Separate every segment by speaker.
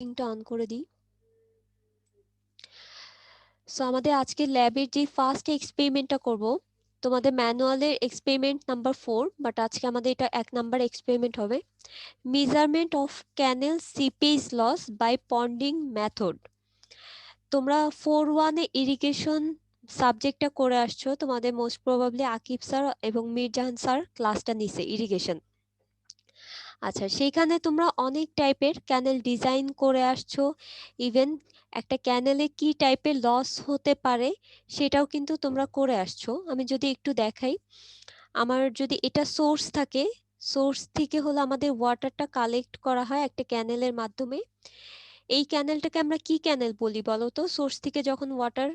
Speaker 1: রেকর্ডিংটা on করে দিই। So আমাদের আজকে ল্যাবের যে ফার্স্ট এক্সপেরিমেন্টটা করব, তোমাদের ম্যানুয়ালের এক্সপেরিমেন্ট নাম্বার 4, বাট আজকে আমাদের এটা 1 নাম্বার এক্সপেরিমেন্ট হবে। Measurement of canal seepage loss by ponding method. তোমরা 4-1 এ ইরিগেশন সাবজেক্টটা করে আসছো, তোমাদের মোস্ট প্রবাবলি আকিব স্যার এবং মিরজাহান স্যার ক্লাসটা নিছে ইরিগেশন। আচ্ছা, সেইখানে তোমরা অনেক টাইপের ক্যানেল ডিজাইন করে আসছো, ইভেন একটা ক্যানেলে কি টাইপের লস হতে পারে সেটাও কিন্তু তোমরা করে আসছো। আমি যদি একটু দেখাই, আমার যদি এটা সোর্স থাকে, সোর্স থেকে হলো আমাদের ওয়াটারটা কালেক্ট করা হয় একটা ক্যানেলের মাধ্যমে। এই ক্যানেলটাকে আমরা কি ক্যানেল বলি বলো তো, সোর্স থেকে যখন ওয়াটার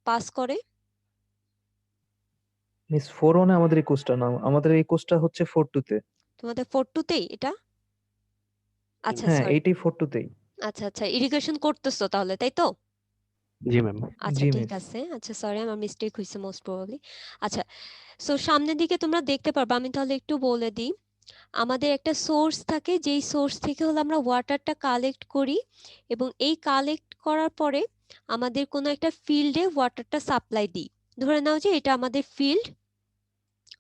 Speaker 1: পাস করে?
Speaker 2: মিস 4-1 আমাদের এই কোর্সটা না, আমাদের এই কোর্সটা হচ্ছে 4-2 তে।
Speaker 1: তোমাদের 4-2তেই এটা? আচ্ছা
Speaker 2: হ্যাঁ,
Speaker 1: সরি,
Speaker 2: এইটাই 4-2 তেই।
Speaker 1: আচ্ছা আচ্ছা, ইরিগেশন করতেছো তাহলে, তাই তো?
Speaker 3: জি ম্যাম।
Speaker 1: আচ্ছা
Speaker 2: জি
Speaker 1: ঠিক
Speaker 2: মিস।
Speaker 1: আছে, আচ্ছা সরি, আমার মিস্টেক হয়েছে মোস্ট প্রবাবলি। আচ্ছা, সো সামনের দিকে তোমরা দেখতে পারবে, আমি তাহলে একটু বলে দিই। আমাদের একটা সোর্স থাকে, যেই সোর্স থেকে হলো আমরা ওয়াটারটা কালেক্ট করি, এবং এই কালেক্ট করার পরে আমাদের কোনো একটা ফিল্ডে ওয়াটারটা সাপ্লাই দিই। ধরে নাও যে এটা আমাদের ফিল্ড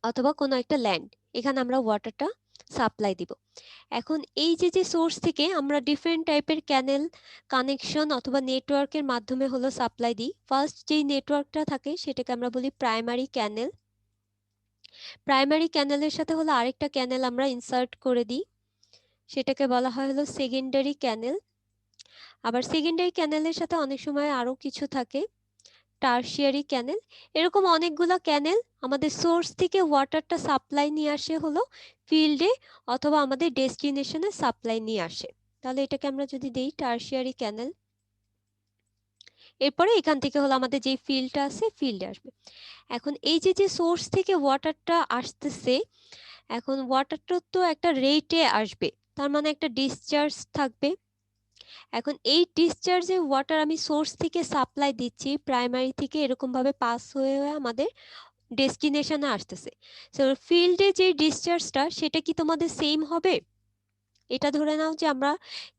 Speaker 1: অথবা কোনো একটা ল্যান্ড, এখানে আমরা ওয়াটারটা সাপ্লাই দিব। এখন এই যে যে সোর্স থেকে আমরা ডিফারেন্ট টাইপের ক্যানেল কানেকশন অথবা নেটওয়ার্কের মাধ্যমে হলো সাপ্লাই দিই। ফার্স্ট যেই নেটওয়ার্কটা থাকে সেটাকে আমরা বলি প্রাইমারি ক্যানেল। প্রাইমারি ক্যানেলের সাথে হলো আরেকটা ক্যানেল আমরা ইনসার্ট করে দিই, সেটাকে বলা হয় হলো সেকেন্ডারি ক্যানেল। আবার সেকেন্ডারি ক্যানেলের সাথে অনেক সময় আরো কিছু থাকে, টারশিয়ারি ক্যানেল। এরকম অনেকগুলো ক্যানেল আমাদের সোর্স থেকে ওয়াটারটা সাপ্লাই নিয়ে আসে হলো ফিল্ডে অথবা আমাদের ডেস্টিনেশনে সাপ্লাই নিয়ে আসে। তাহলে এটাকে আমরা যদি দেই টারশিয়ারি ক্যানেল, এরপরে এখান থেকে হলো আমাদের যে ফিল্ডটা আছে ফিল্ডে আসবে। এখন এই যে যে সোর্স থেকে ওয়াটারটা আসতেছে, এখন ওয়াটারটা তো একটা রেটে আসবে, তার মানে একটা ডিসচার্জ থাকবে। এখন এই ডিসচার্জে ওয়াটার আমি সোর্স থেকে সাপ্লাই দিচ্ছি, প্রাইমারি থেকে এরকম ভাবে পাস হয়ে হয়ে আমাদের ডেস্টিনেশনে আসতেছে। সো ফিল্ডে যে ডিসচার্জটা সেটা কি তোমাদের সেম হবে? এটা ধরে নাও যে আমরা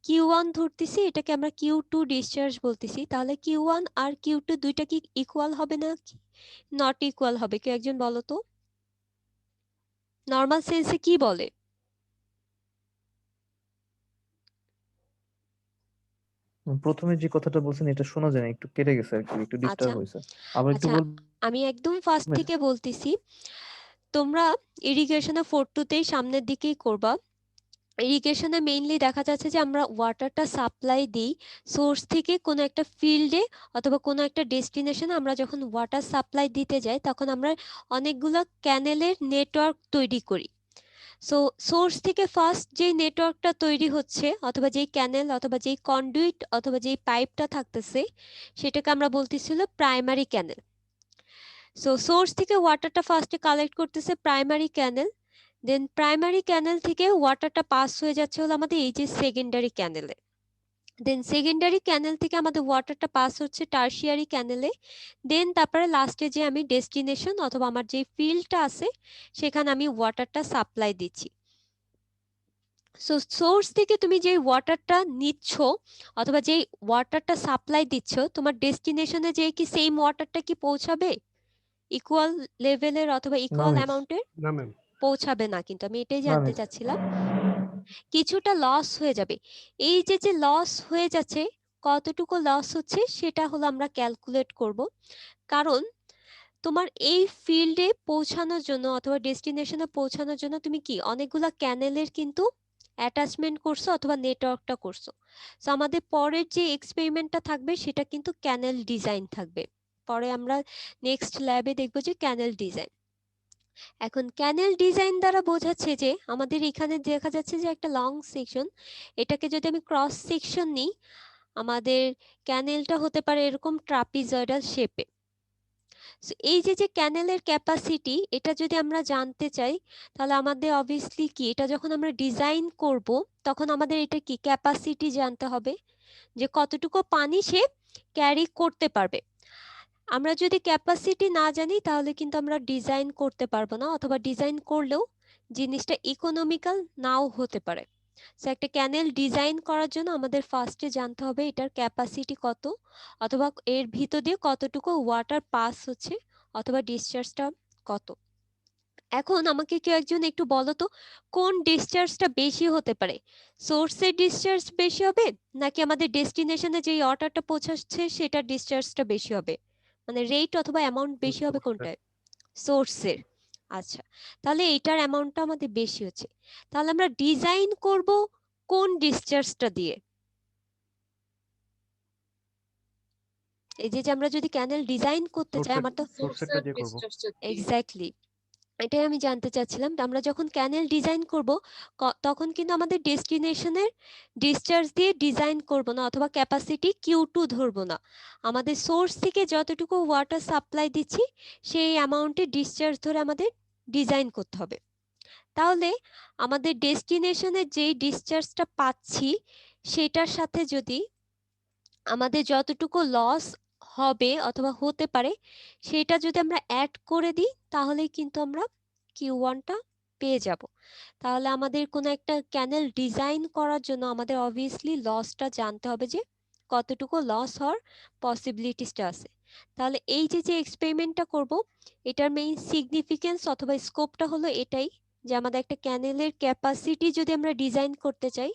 Speaker 1: Q1 ধরতেছি, এটাকে আমরা Q2 ডিসচার্জ বলতেছি, তাহলে Q1 আর Q2 দুইটা কি ইকুয়াল হবে না, নট ইকুয়াল হবে? কেউ একজন বলো তো, নর্মাল সেন্সে কি বলে?
Speaker 2: প্রথমে যে কথাটা বলছেন এটা শোনা যায় না, একটু কেটে গেছে আর কি, একটু
Speaker 1: আচ্ছা
Speaker 2: ডিস্টার্ব হয়েছে। আবার একটু
Speaker 1: আচ্ছা,
Speaker 2: বলবেন?
Speaker 1: আমি একদম ফার্স্ট থেকে বলতেছি। তোমরা ইরিগেশনে 4-2তেই সামনের দিকেই করবা। ইরিগেশনে মেইনলি দেখা যাচ্ছে যে আমরা ওয়াটারটা সাপ্লাই দিই সোর্স থেকে কোনো একটা ফিল্ডে অথবা কোনো একটা ডেস্টিনেশনে। আমরা যখন ওয়াটার সাপ্লাই দিতে যাই তখন আমরা অনেকগুলো ক্যানেলের নেটওয়ার্ক তৈরি করি। সো সোর্স থেকে ফার্স্ট যেই নেটওয়ার্কটা তৈরি হচ্ছে অথবা যেই ক্যানেল অথবা যেই কন্ডুইট অথবা যেই পাইপটা থাকতেছে সেটাকে আমরা বলতেছিল প্রাইমারি ক্যানেল। সো সোর্স থেকে ওয়াটারটা ফার্স্টে কালেক্ট করতেছে প্রাইমারি ক্যানেল, দেন প্রাইমারি ক্যানেল থেকে ওয়াটারটা পাস হয়ে যাচ্ছে হলো আমাদের এই যে সেকেন্ডারি ক্যানেলে, দেন সেকেন্ডারি ক্যানেল থেকে আমাদের ওয়াটারটা পাস হচ্ছে টারশিয়ারি ক্যানেলে, দেন তারপরে লাস্টে যে আমি ডেস্টিনেশন অথবা আমার যে ফিল্ডটা আছে সেখানে আমি ওয়াটারটা সাপ্লাই দিচ্ছি। সো সোর্স থেকে তুমি যে ওয়াটারটা নিচ্ছ অথবা যেই ওয়াটারটা সাপ্লাই দিচ্ছ, তোমার ডেস্টিনেশনে যে কি সেম ওয়াটারটা কি পৌঁছাবে ইকুয়াল লেভেলের অথবা
Speaker 2: না
Speaker 1: ইকুয়াল
Speaker 2: মিস।
Speaker 1: অ্যামাউন্টের?
Speaker 3: না ম্যাম।
Speaker 1: পৌঁছাবে না, কিন্তু আমি এটাই
Speaker 2: না
Speaker 1: জানতে
Speaker 2: মিস।
Speaker 1: চাচ্ছিলাম। কিছুটা লস হয়ে যাবে। এই যে যে লস হয়ে যাচ্ছে, কতটুকু লস হচ্ছে সেটা হলো আমরা ক্যালকুলেট করব। কারণ তোমার এই ফিল্ডে পৌঁছানোর জন্য অথবা ডেস্টিনেশনে পৌঁছানোর জন্য তুমি কি অনেকগুলা ক্যানেলের কিন্তু অ্যাটাচমেন্ট করছো অথবা নেটওয়ার্কটা করছো। সো আমাদের পরের যে এক্সপেরিমেন্টটা থাকবে সেটা কিন্তু ক্যানেল ডিজাইন থাকবে। পরে আমরা নেক্সট ল্যাবে দেখবো যে ক্যানেল ডিজাইন। এখন ক্যানেল ডিজাইন দ্বারা বোঝাচ্ছে যে আমাদের এখানে দেখা যাচ্ছে যে একটা লং সেকশন, এটাকে যদি আমি ক্রস সেকশন নিই, আমাদের ক্যানেলটা হতে পারে এরকম ট্রাপিজয়েডাল শেপে। এই যে যে ক্যানেলের ক্যাপাসিটি, এটা যদি আমরা জানতে চাই তাহলে আমাদের অবভিয়াসলি কি, এটা যখন আমরা ডিজাইন করব তখন আমাদের এটা কি ক্যাপাসিটি জানতে হবে, যে কতটুকু পানি সে ক্যারি করতে পারবে। আমরা যদি ক্যাপাসিটি না জানি তাহলে কিন্তু আমরা ডিজাইন করতে পারবো না, অথবা ডিজাইন করলেও জিনিসটা ইকোনমিক্যাল নাও হতে পারে। সো একটা ক্যানেল ডিজাইন করার জন্য আমাদের ফার্স্টে জানতে হবে এটার ক্যাপাসিটি কত, অথবা এর ভিতর দিয়ে কতটুকু ওয়াটার পাস হচ্ছে, অথবা ডিসচার্জটা কত। এখন আমাকে কেউ একজন একটু বলো তো, কোন ডিসচার্জটা বেশি হতে পারে? সোর্সের ডিসচার্জ বেশি হবে, নাকি আমাদের ডেস্টিনেশনে যেই ওয়াটারটা পৌঁছাচ্ছে সেটার ডিসচার্জটা বেশি হবে? মানে রেট অথবা অ্যামাউন্ট বেশি হবে কোনটায়? সোর্সের। আচ্ছা, তাহলে এইটার অ্যামাউন্টটা আমাদের বেশি হচ্ছে। তাহলে আমরা ডিজাইন করব কোন ডিসচার্জটা দিয়ে? এই যে আমরা যদি ক্যানেল ডিজাইন করতে চাই, আমার তো
Speaker 2: সোর্সেরটা দিয়ে করব।
Speaker 1: এক্স্যাক্টলি এটাই আমি জানতে চাচ্ছিলাম। আমরা যখন ক্যানেল ডিজাইন করব, তখন কিন্তু আমাদের ডেস্টিনেশনের ডিসচার্জ দিয়ে ডিজাইন করব না, অথবা ক্যাপাসিটি Q2 ধরবো না। আমাদের সোর্স থেকে যতটুকু ওয়াটার সাপ্লাই দিচ্ছি সেই অ্যামাউন্টে ডিসচার্জ ধরে আমাদের ডিজাইন করতে হবে। তাহলে আমাদের ডেস্টিনেশনের যেই ডিসচার্জটা পাচ্ছি সেটার সাথে যদি আমাদের যতটুকু লস হবে অথবা হতে পারে সেটা যদি আমরা অ্যাড করে দিই, তাহলেই কিন্তু আমরা Q1টা পেয়ে যাব। তাহলে আমাদের কোনো একটা ক্যানেল ডিজাইন করার জন্য আমাদের অবভিয়াসলি লসটা জানতে হবে, যে কতটুকু লস হওয়ার পসিবিলিটিসটা আছে। তাহলে এই যে এক্সপেরিমেন্টটা করব, এটার মেইন সিগনিফিকেন্স অথবা স্কোপটা হলো এটাই, যে আমাদের একটা ক্যানেলের ক্যাপাসিটি যদি আমরা ডিজাইন করতে চাই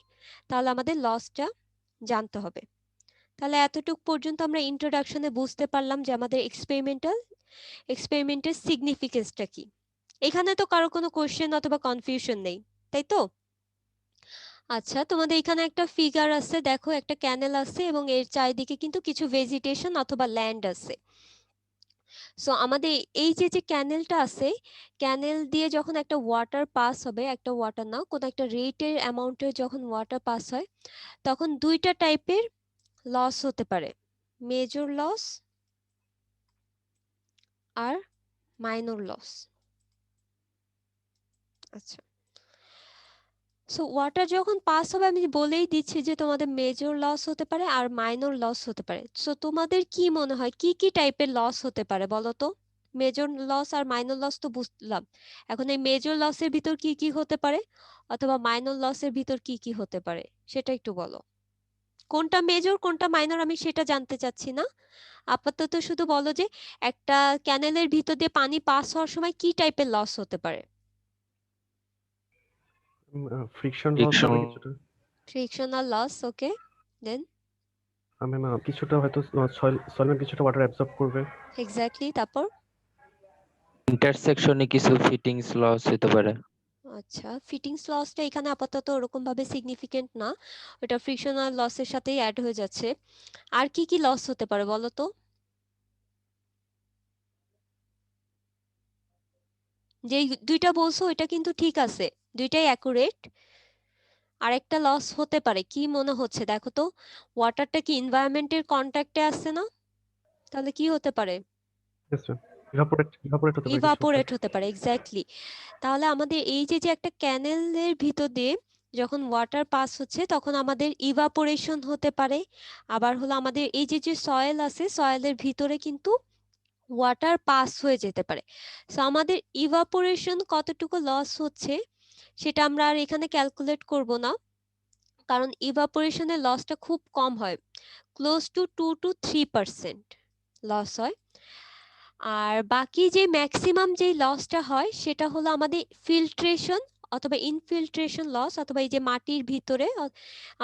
Speaker 1: তাহলে আমাদের লসটা জানতে হবে। তাহলে এতটুকু পর্যন্ত আমরা ইন্ট্রোডাকশনে বুঝতে পারলাম যে আমাদের এক্সপেরিমেন্টের সিগনিফিকেন্সটা কি। এখানে তো কারো কোনো কোশ্চেন অথবা কনফিউশন নেই, তাই তো? আচ্ছা, তোমাদের এখানে একটা ফিগার আছে, দেখো একটা ক্যানেল আছে এবং এর চারিদিকে কিন্তু কিছু ভেজিটেশন অথবা ল্যান্ড আছে। সো আমাদের এই যে ক্যানেলটা আছে, ক্যানেল দিয়ে যখন একটা ওয়াটার পাস হবে, একটা ওয়াটার না, কোনো একটা রেটের অ্যামাউন্টের যখন ওয়াটার পাস হয়, তখন দুইটা টাইপের লস হতে পারে, মেজর লস আর মাইনর লস। আচ্ছা, সো ওয়াটার যখন পাস হবে, আমি বলেই দিচ্ছি যে তোমাদের মেজর লস হতে পারে আর মাইনর লস হতে পারে। সো তোমাদের কি মনে হয় কি কি টাইপের লস হতে পারে বলো তো? মেজর লস আর মাইনর লস তো বুঝলাম, এখন এই মেজর লসের ভিতর কি কি হতে পারে, অথবা মাইনর লসের ভিতর কি কি হতে পারে সেটা একটু বলো। কোনটা মেজর কোনটা মাইনর আমি সেটা জানতে চাচ্ছি না, আপাতত শুধু বলো যে একটা ক্যানেলের ভিতর দিয়ে পানি পাস হওয়ার সময় কি টাইপের লস হতে পারে।
Speaker 2: ফ্রিকশন লস হবে কিছুটা।
Speaker 1: ফ্রিকশনাল লস, ওকে, দেন
Speaker 2: কিছুটা হয়তো সলিড কিছুটা ওয়াটার অ্যাবজর্ব করবে।
Speaker 1: এক্স্যাক্টলি, তারপর?
Speaker 3: ইন্টারসেকশনে কিছু ফিটিংস লস হতে পারে।
Speaker 1: আচ্ছা, ফিটিংস লসটা এখানে আপাতত ওরকম ভাবে সিগনিফিকেন্ট না, ওটা ফ্রিকশনাল লসের সাথেই অ্যাড হয়ে যাচ্ছে। আর কি কি লস হতে পারে বলো তো? যে দুইটা বলছো এটা কিন্তু ঠিক আছে, দুইটাই অ্যাকুরেট। আরেকটা লস হতে পারে কি মনে হচ্ছে দেখো তো, ওয়াটারটা কি এনভায়রনমেন্টের কন্ট্যাক্টে আসছে না? তাহলে কি হতে পারে?
Speaker 2: ইভাপোরেট হতে পারে কিছুটা।
Speaker 1: ইভাপোরেট হতে পারে, এক্স্যাক্টলি। তাহলে আমাদের এই যে একটা ক্যানেলের ভিতর দিয়ে যখন ওয়াটার পাস হচ্ছে তখন আমাদের ইভাপোরেশন হতে পারে। আবার হলো আমাদের এই যে সয়েল আছে, সয়েলের ভিতরে কিন্তু ওয়াটার পাস হয়ে যেতে পারে। সো আমাদের ইভাপোরেশন কতটুকু লস হচ্ছে সেটা আমরা আর এখানে ক্যালকুলেট করব না, কারণ ইভাপোরেশনের লসটা খুব কম হয়, ক্লোজ টু 2 to 3% লস হয়। আর বাকি যে ম্যাক্সিমাম যে লসটা হয় সেটা হলো আমাদের ফিল্ট্রেশন অথবা ইনফিল্ট্রেশন লস, অথবা এই যে মাটির ভিতরে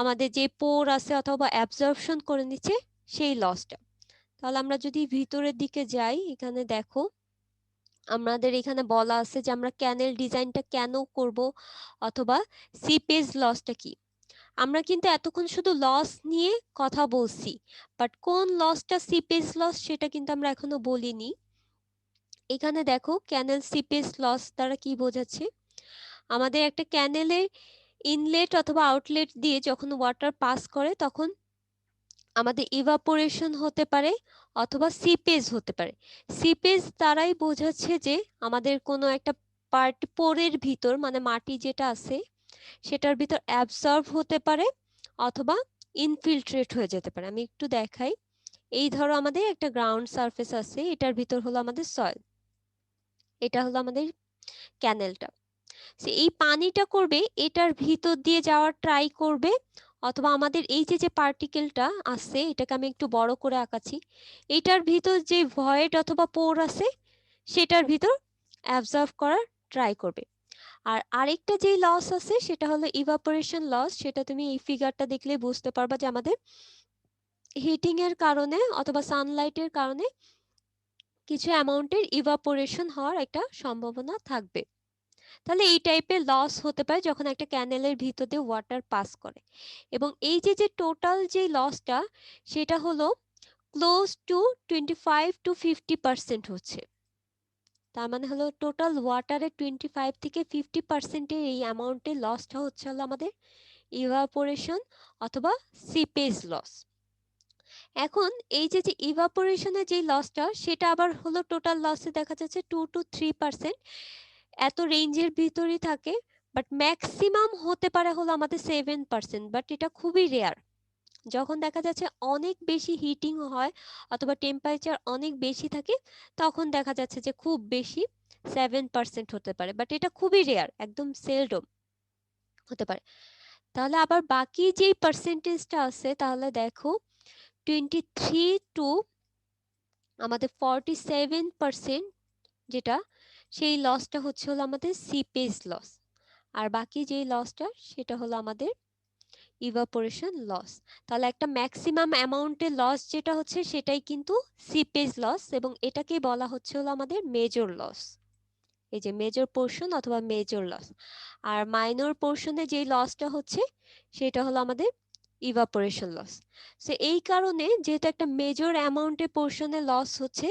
Speaker 1: আমাদের যে পোর আছে অথবা অ্যাবজর্পশন করে নিচ্ছে সেই লসটা। তাহলে আমরা যদি ভিতরের দিকে যাই, এখানে দেখো আমাদের এখানে বলা আছে যে আমরা ক্যানেল ডিজাইনটা কেন করব, অথবা সিপেজ লসটা কি। আমরা কিন্তু এতক্ষণ শুধু লস নিয়ে কথা বলছি, বাট কোন লসটা সিপেজ লস সেটা কিন্তু আমরা এখনো বলিনি। এখানে দেখো ক্যানেল সিপেজ লস দ্বারা কি বোঝাচ্ছে, আমাদের একটা ক্যানেলের ইনলেট অথবা আউটলেট দিয়ে যখন ওয়াটার পাস করে তখন আমাদের ইভাপোরেশন হতে পারে অথবা সিপেজ হতে পারে। সিপেজ দ্বারাই বোঝাচ্ছে যে আমাদের কোনো একটা পার্ট পোরের ভিতর, মানে মাটি যেটা আছে সেটার ভিতর অ্যাবসর্ব হতে পারে অথবা ইনফিল্ট্রেট হয়ে যেতে পারে। আমি একটু দেখাই, এই ধরো আমাদের একটা গ্রাউন্ড সারফেস আছে, এটার ভিতর হলো আমাদের সয়েল, এটা হলো আমাদের ক্যানেলটা। এই পানিটা করবে এটার ভিতর দিয়ে যাওয়ার ট্রাই করবে, অথবা আমাদের এই যে পার্টিকেলটা আছে এটাকে আমি একটু বড় করে আঁকাচ্ছি, এটার ভিতর যে ভয়েড অথবা পোর আছে সেটার ভিতর অ্যাবজর্ব করার ট্রাই করবে। আর আরেকটা যে লস আছে সেটা হলো ইভাপোরেশন লস, সেটা তুমি এই ফিগারটা দেখলে বুঝতে পারবা যে আমাদের হিটিং এর কারণে অথবা সানলাইটের কারণে কিছু অ্যামাউন্টের ইভাপোরেশন হওয়ার একটা সম্ভাবনা থাকবে। তাহলে এই টাইপের লস হতে পারে যখন একটা ক্যানেলের ভিতর দিয়ে ওয়াটার পাস করে। এবং এই যে টোটাল যে লসটা সেটা হলো ক্লোজ টু 25 to 50% হচ্ছে। তার মানে হলো টোটাল ওয়াটারের 25 থেকে 50%-এর এই অ্যামাউন্টের লসটা হচ্ছে হলো আমাদের ইভাপোরেশন অথবা সিপেজ লস। এখন এই যে ইভাপোরেশনের যে লসটা সেটা আবার হলো টোটাল লসে দেখা যাচ্ছে 2 to 3%, এত রেঞ্জের ভিতরেই থাকে, বাট ম্যাক্সিমাম হতে পারে হলো আমাদের 7%, বাট এটা খুবই রেয়ার। যখন দেখা যাচ্ছে অনেক বেশি হিটিং হয় অথবা টেম্পারেচার অনেক বেশি থাকে তখন দেখা যাচ্ছে যে খুব বেশি 7% হতে পারে, বাট এটা খুবই রেয়ার, একদম সেলডম হতে পারে। তাহলে আবার বাকি যেই পার্সেন্টেজটা আছে তাহলে দেখো 23 টু আমাদের 47% যেটা, সেই লসটা হচ্ছে হলো আমাদের সিপেজ লস। আর বাকি যে লসটা সেটা হলো আমাদের ইভাপোরেশন লস। তাহলে একটা ম্যাক্সিমাম অ্যামাউন্টের লস যেটা হচ্ছে সেটাই কিন্তু সিপেজ লস, এবং এটাকে বলা হচ্ছে হলো আমাদের মেজর লস। এই যে মেজর পোর্শন অথবা মেজর লস। আর মাইনর পোর্শনে যে লসটা হচ্ছে সেটা হলো আমাদের ইভাপোরেশন লস। এই কারণে যেহেতু একটা মেজর অ্যামাউন্টের পোর্শনে লস হচ্ছে,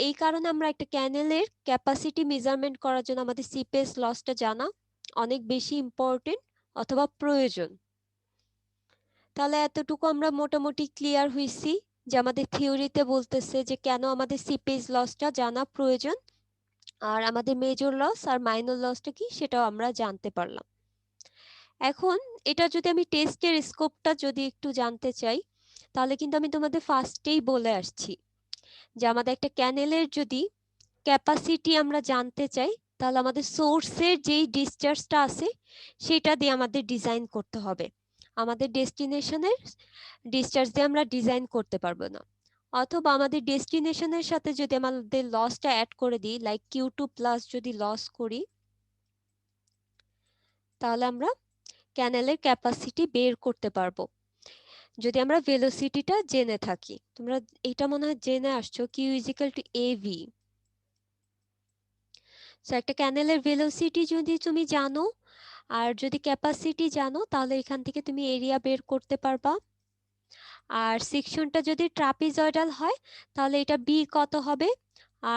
Speaker 1: এই কারণে আমরা একটা ক্যানেলের ক্যাপাসিটি মেজারমেন্ট করার জন্য আমাদের সিপেজ লসটা জানা অনেক বেশি ইম্পর্টেন্ট অথবা প্রয়োজন। তাহলে এতটুকু আমরা মোটামুটি ক্লিয়ার হইছি যে আমাদের থিওরিতে বলতেছে যে কেন আমাদের সিপেজ লসটা জানা প্রয়োজন, আর আমাদের মেজর লস আর মাইনর লসটা কি সেটাও আমরা জানতে পারলাম। এখন এটা যদি আমি টেস্টের স্কোপটা যদি একটু জানতে চাই তাহলে কিন্তু আমি তোমাদের ফার্স্টেই বলে আসছি যে আমাদের একটা ক্যানেলের যদি ক্যাপাসিটি আমরা জানতে চাই তাহলে আমাদের সোর্সের যেই ডিসচার্জটা আছে সেটা দিয়ে আমাদের ডিজাইন করতে হবে। আমাদের ডেস্টিনেশনের ডিসচার্জ দিয়ে আমরা ডিজাইন করতে পারবো না, অথবা আমাদের ডেস্টিনেশনের সাথে যদি আমাদের লসটা অ্যাড করে দিই, লাইক Q2 প্লাস যদি লস করি তাহলে আমরা ক্যানেলের ক্যাপাসিটি বের করতে পারবো যদি আমরা ভেলোসিটিটা জেনে থাকি। তোমরা এটা মনে হয় জেনে আসছো, Q ইজিক্যাল টু AV। একটা ক্যানেলের ভেলোসিটি যদি তুমি জানো আর যদি ক্যাপাসিটি জানো তাহলে এখান থেকে তুমি এরিয়া বের করতে পারবা। আর সেকশনটা যদি ট্রাপিজয়েডাল হয় তাহলে এটা বি কত হবে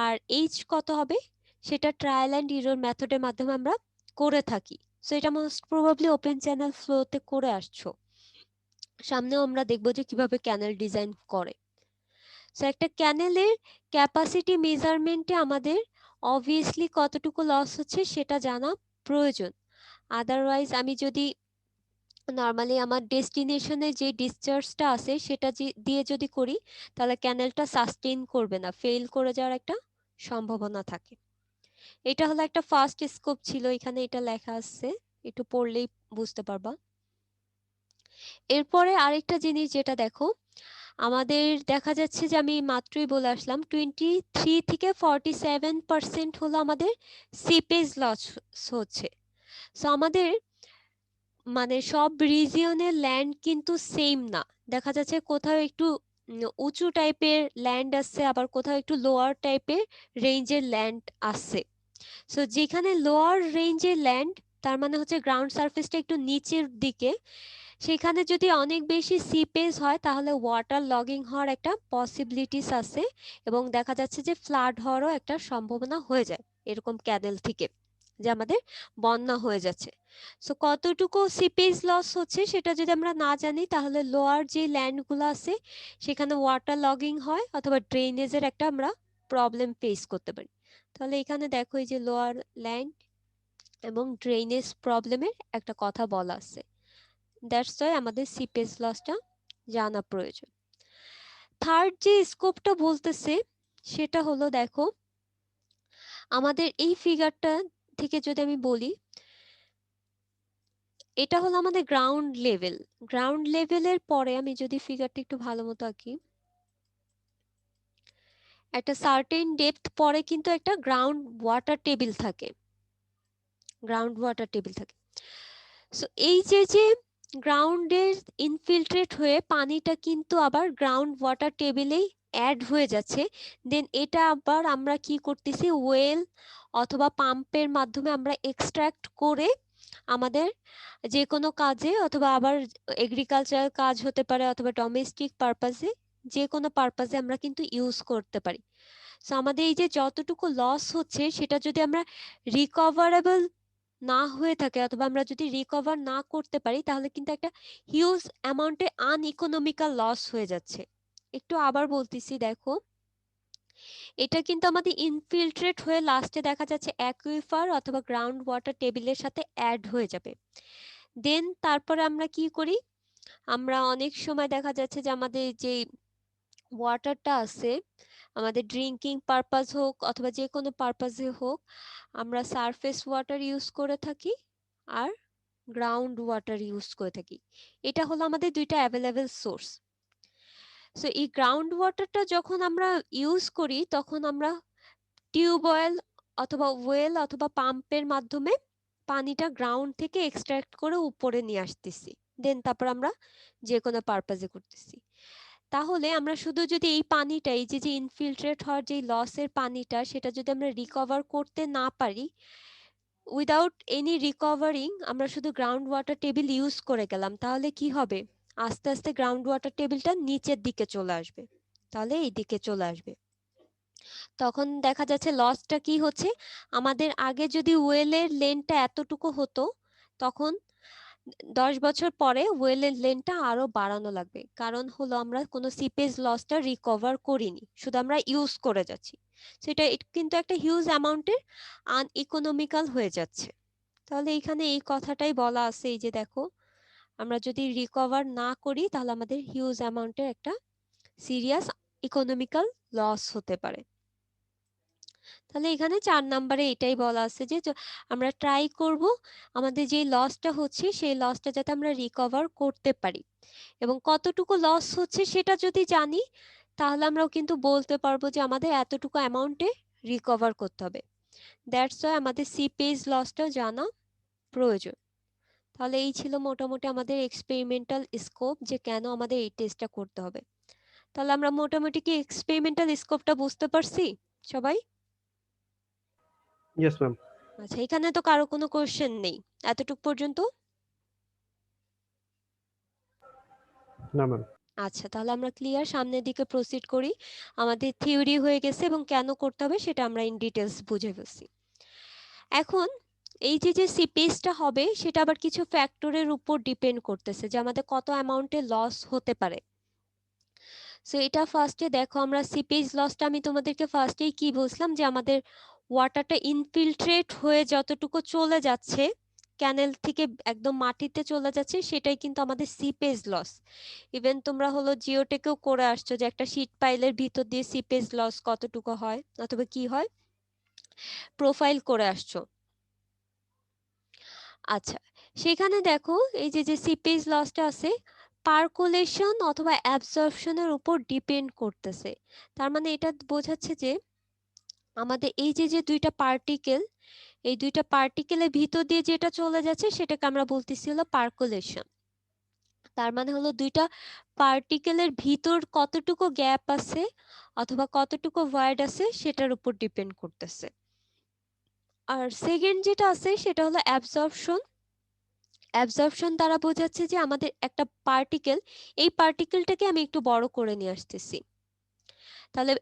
Speaker 1: আর এইচ কত হবে সেটা ট্রায়াল অ্যান্ড এরর মেথডের মাধ্যমে আমরা করে থাকি। এটা মোস্ট প্রবাবলি ওপেন চ্যানেল ফ্লোতে করে আসছো, সামনেও আমরা দেখবো যে কিভাবে ক্যানেল ডিজাইন করে। একটা ক্যানেলের ক্যাপাসিটি মেজারমেন্টে আমাদের অবভিয়াসলি কতটুকু লস হচ্ছে সেটা জানা প্রয়োজন। আদারওয়াইজ আমি যদি নর্মালি আমার ডেস্টিনেশনে যে ডিসচার্জটা আছে সেটা দিয়ে যদি করি তাহলে ক্যানেলটা সাস্টেইন করবে না, ফেল করে যাওয়ার একটা সম্ভাবনা থাকে। এটা হলো একটা ফার্স্ট স্কোপ ছিল, এখানে এটা লেখা আছে, একটু পড়লেই বুঝতে পারবা। এরপরে আরেকটা জিনিস যেটা দেখো, আমাদের দেখা যাচ্ছে যে আমি মাত্রই বলে আসলাম 23 থেকে 47% হলো আমাদের সিপেজ লস হচ্ছে। আমাদের মানে সব রিজিয়নের ল্যান্ড কিন্তু সেম না, দেখা যাচ্ছে কোথাও একটু উঁচু টাইপের ল্যান্ড আছে আবার কোথাও একটু লোয়ার টাইপের রেঞ্জের ল্যান্ড আছে। যেখানে লোয়ার রেঞ্জের ল্যান্ড তার মানে হচ্ছে গ্রাউন্ড সারফেসটা একটু নিচের দিকে, সেখানে যদি অনেক বেশি সিপেজ হয় তাহলে ওয়াটার লগিং হওয়ার একটা পসিবিলিটিস আছে এবং দেখা যাচ্ছে যে ফ্লাড হওয়ারও একটা সম্ভাবনা হয়ে যায় এরকম ক্যানেল থেকে, যে আমাদের বন্যা হয়ে যাচ্ছে। কতটুকু সিপেজ লস হচ্ছে সেটা যদি আমরা না জানি তাহলে লোয়ার যে ল্যান্ডগুলো আছে সেখানে ওয়াটার লগিং হয় অথবা ড্রেনেজের একটা আমরা প্রবলেম ফেস করতে পারি। তাহলে এখানে দেখো এই যে লোয়ার ল্যান্ড এবং ড্রেনেজ প্রবলেমের একটা কথা বলা আছে, দ্যাটস ওয়াই আমাদের সিপেজ লসটা জানা প্রয়োজন। থার্ড যে স্কোপটা বলতেছে সেটা হলো দেখো আমাদের এই ফিগারটা থেকে যদি আমি বলি, এটা হলো আমাদের গ্রাউন্ড লেভেল। গ্রাউন্ড লেভেলের পরে আমি যদি ফিগারটা একটু ভালো মতো আঁকি, একটা সার্টেন ডেপথ পরে কিন্তু একটা গ্রাউন্ড ওয়াটার টেবিল থাকে, গ্রাউন্ড ওয়াটার টেবিল থাকে। সো এই যে গ্রাউন্ডের ইনফিল্ট্রেট হয়ে পানিটা কিন্তু আবার গ্রাউন্ড ওয়াটার টেবিলেই অ্যাড হয়ে যাচ্ছে, দেন এটা আবার আমরা কি করতেছি, ওয়েল অথবা পাম্পের মাধ্যমে আমরা এক্সট্রাক্ট করে আমাদের যে কোনো কাজে, অথবা আবার এগ্রিকালচারাল কাজ হতে পারে, অথবা ডোমেস্টিক পারপাসে, যে কোনো পারপাসে আমরা কিন্তু ইউজ করতে পারি। সো আমাদের এই যে যতটুকু লস হচ্ছে সেটা যদি আমরা রিকভারেবল না হয়ে থাকে, অথবা আমরা যদি রিকভার না করতে পারি, তাহলে কিন্তু একটা হিউজ অ্যামাউন্টে আনইকোনমিক্যাল লস হয়ে যাচ্ছে। একটু আবার বলতেছি, দেখো এটা কিন্তু আমাদের ইনফিল্ট্রেট হয়ে লাস্টে দেখা যাচ্ছে অ্যাকুইফার অথবা গ্রাউন্ড ওয়াটার টেবিলের সাথে অ্যাড হয়ে যাবে। দেন তারপরে আমরা কি করি, আমরা অনেক সময় দেখা যাচ্ছে যে আমাদের যে ওয়াটারটা আছে, আমাদের ড্রিঙ্কিং পারপাস হোক অথবা যে কোনো পারপাসে হোক, আমরা সারফেস ওয়াটার ইউজ করে থাকি আর গ্রাউন্ড ওয়াটার ইউজ করে থাকি। এটা হলো আমাদের দুইটা অ্যাভেলেবেল সোর্স। সো এই গ্রাউন্ড ওয়াটারটা যখন আমরা ইউজ করি, তখন আমরা টিউবওয়েল অথবা ওয়েল অথবা পাম্পের মাধ্যমে পানিটা গ্রাউন্ড থেকে এক্সট্রাক্ট করে উপরে নিয়ে আসতেছি, দেন তারপর আমরা যে কোনো পারপাসে করতেছি। তাহলে আমরা শুধু যদি এই পানিটা, এই যে ইনফিল্ট্রেট হওয়ার যে লসের পানিটা, সেটা যদি আমরা রিকভার করতে না পারি, উইদাউট এনি রিকভারিং আমরা শুধু গ্রাউন্ড ওয়াটার টেবিল ইউজ করে গেলাম, তাহলে কি হবে, আস্তে আস্তে গ্রাউন্ড ওয়াটার টেবিলটা নিচের দিকে চলে আসবে, তাহলে এই দিকে চলে আসবে। তখন দেখা যাচ্ছে লসটা কি হচ্ছে, আমাদের আগে যদি ওয়েলের লেনটা এতটুকু হতো, তখন 10 বছর পরে ওয়েলের লেনটা আরো বাড়ানো লাগবে, কারণ হলো আমরা কোনো সিপেজ লসটা রিকভার করিনি, শুধু আমরা ইউজ করে যাচ্ছি। সেটা কিন্তু একটা হিউজ অ্যামাউন্টের আনইকোনমিক্যাল হয়ে যাচ্ছে। তাহলে এখানে এই কথাটাই বলা আছে, এই যে দেখো, আমরা যদি রিকভার না করি তাহলে আমাদের হিউজ অ্যামাউন্টের একটা সিরিয়াস ইকোনমিক্যাল লস হতে পারে। তাহলে এখানে 4 নম্বরে এটাই বলা আছে যে আমরা ট্রাই করব আমাদের যে লসটা হচ্ছে সেই লসটা যাতে আমরা রিকভার করতে পারি, এবং কতটুকু লস হচ্ছে সেটা যদি জানি, তাহলে আমরাও কিন্তু বলতে পারবো যে আমাদের এতটুকু অ্যামাউন্টে রিকভার করতে হবে। দ্যাটস ওয়াই আমাদের সিপেজ লসটাও জানা প্রয়োজন। তাহলে এই ছিল মোটামুটি আমাদের এক্সপেরিমেন্টাল স্কোপ, যে কেন আমাদের এই টেস্টটা করতে হবে। তাহলে আমরা মোটামুটি কি এক্সপেরিমেন্টাল স্কোপটা বুঝতে পারছি সবাই?
Speaker 4: Yes ma'am.
Speaker 1: আচ্ছা, এখানে তো কারো কোনো কোশ্চেন নেই এতটুক পর্যন্ত?
Speaker 4: না ম্যাম।
Speaker 1: আচ্ছা, তাহলে আমরা ক্লিয়ার, সামনের দিকে প্রসিড করি। আমাদের থিওরি হয়ে গেছে এবং কেন করতে হবে সেটা আমরা ইন ডিটেলস বুঝে ফেলছি। এখন এই যে সিপিএসটা হবে সেটা আবার কিছু ফ্যাক্টরের উপর ডিপেন্ড করতেছে, যে আমাদের কত অ্যামাউন্টে লস হতে পারে। সো এটা ফার্স্টে দেখো, আমরা সিপেজ লসটা আমি তোমাদেরকে ফার্স্টেই কি বলছিলাম, যে আমাদের ওয়াটারটা ইনফিল্ট্রেট হয়ে যতটুকু চলে যাচ্ছে, ক্যানেল থেকে একদম মাটিতে চলে যাচ্ছে, সেটাই কিন্তু আমাদের সিপেজ লস। ইভেন তোমরা হলো জিওটেকেও করে আসছো যে একটা শীট পাইলের ভিতর দিয়ে সিপেজ লস কতটুকু হয় অথবা কি হয়, প্রোফাইল করে আসছো। আচ্ছা, সেখানে দেখো এই যে সিপেজ লসটা আছে, পার্কুলেশন অথবা অ্যাবজর্পশনের উপর ডিপেন্ড করতেছে। তার মানে এটা বোঝাচ্ছে যে আমাদের এই যে দুইটা পার্টিকেল, এই দুইটা পার্টিকেলের ভিতর দিয়ে যেটা চলে যাচ্ছে সেটাকে আমরা বলতেছি হলো পার্কুলেশন। তার মানে হলো দুইটা পার্টিকেলের ভিতর কতটুকু গ্যাপ আছে অথবা কতটুকু ভয়েড আছে সেটার উপর ডিপেন্ড করতেছে। আর সেকেন্ড যেটা আছে সেটা হলো অ্যাবজর্পশন। অ্যাবজর্পশন দ্বারা বোঝাচ্ছে যে আমাদের একটা পার্টিকেল, এই পার্টিকেলটাকে আমি একটু বড় করে নিয়ে আসতেছি, তাহলে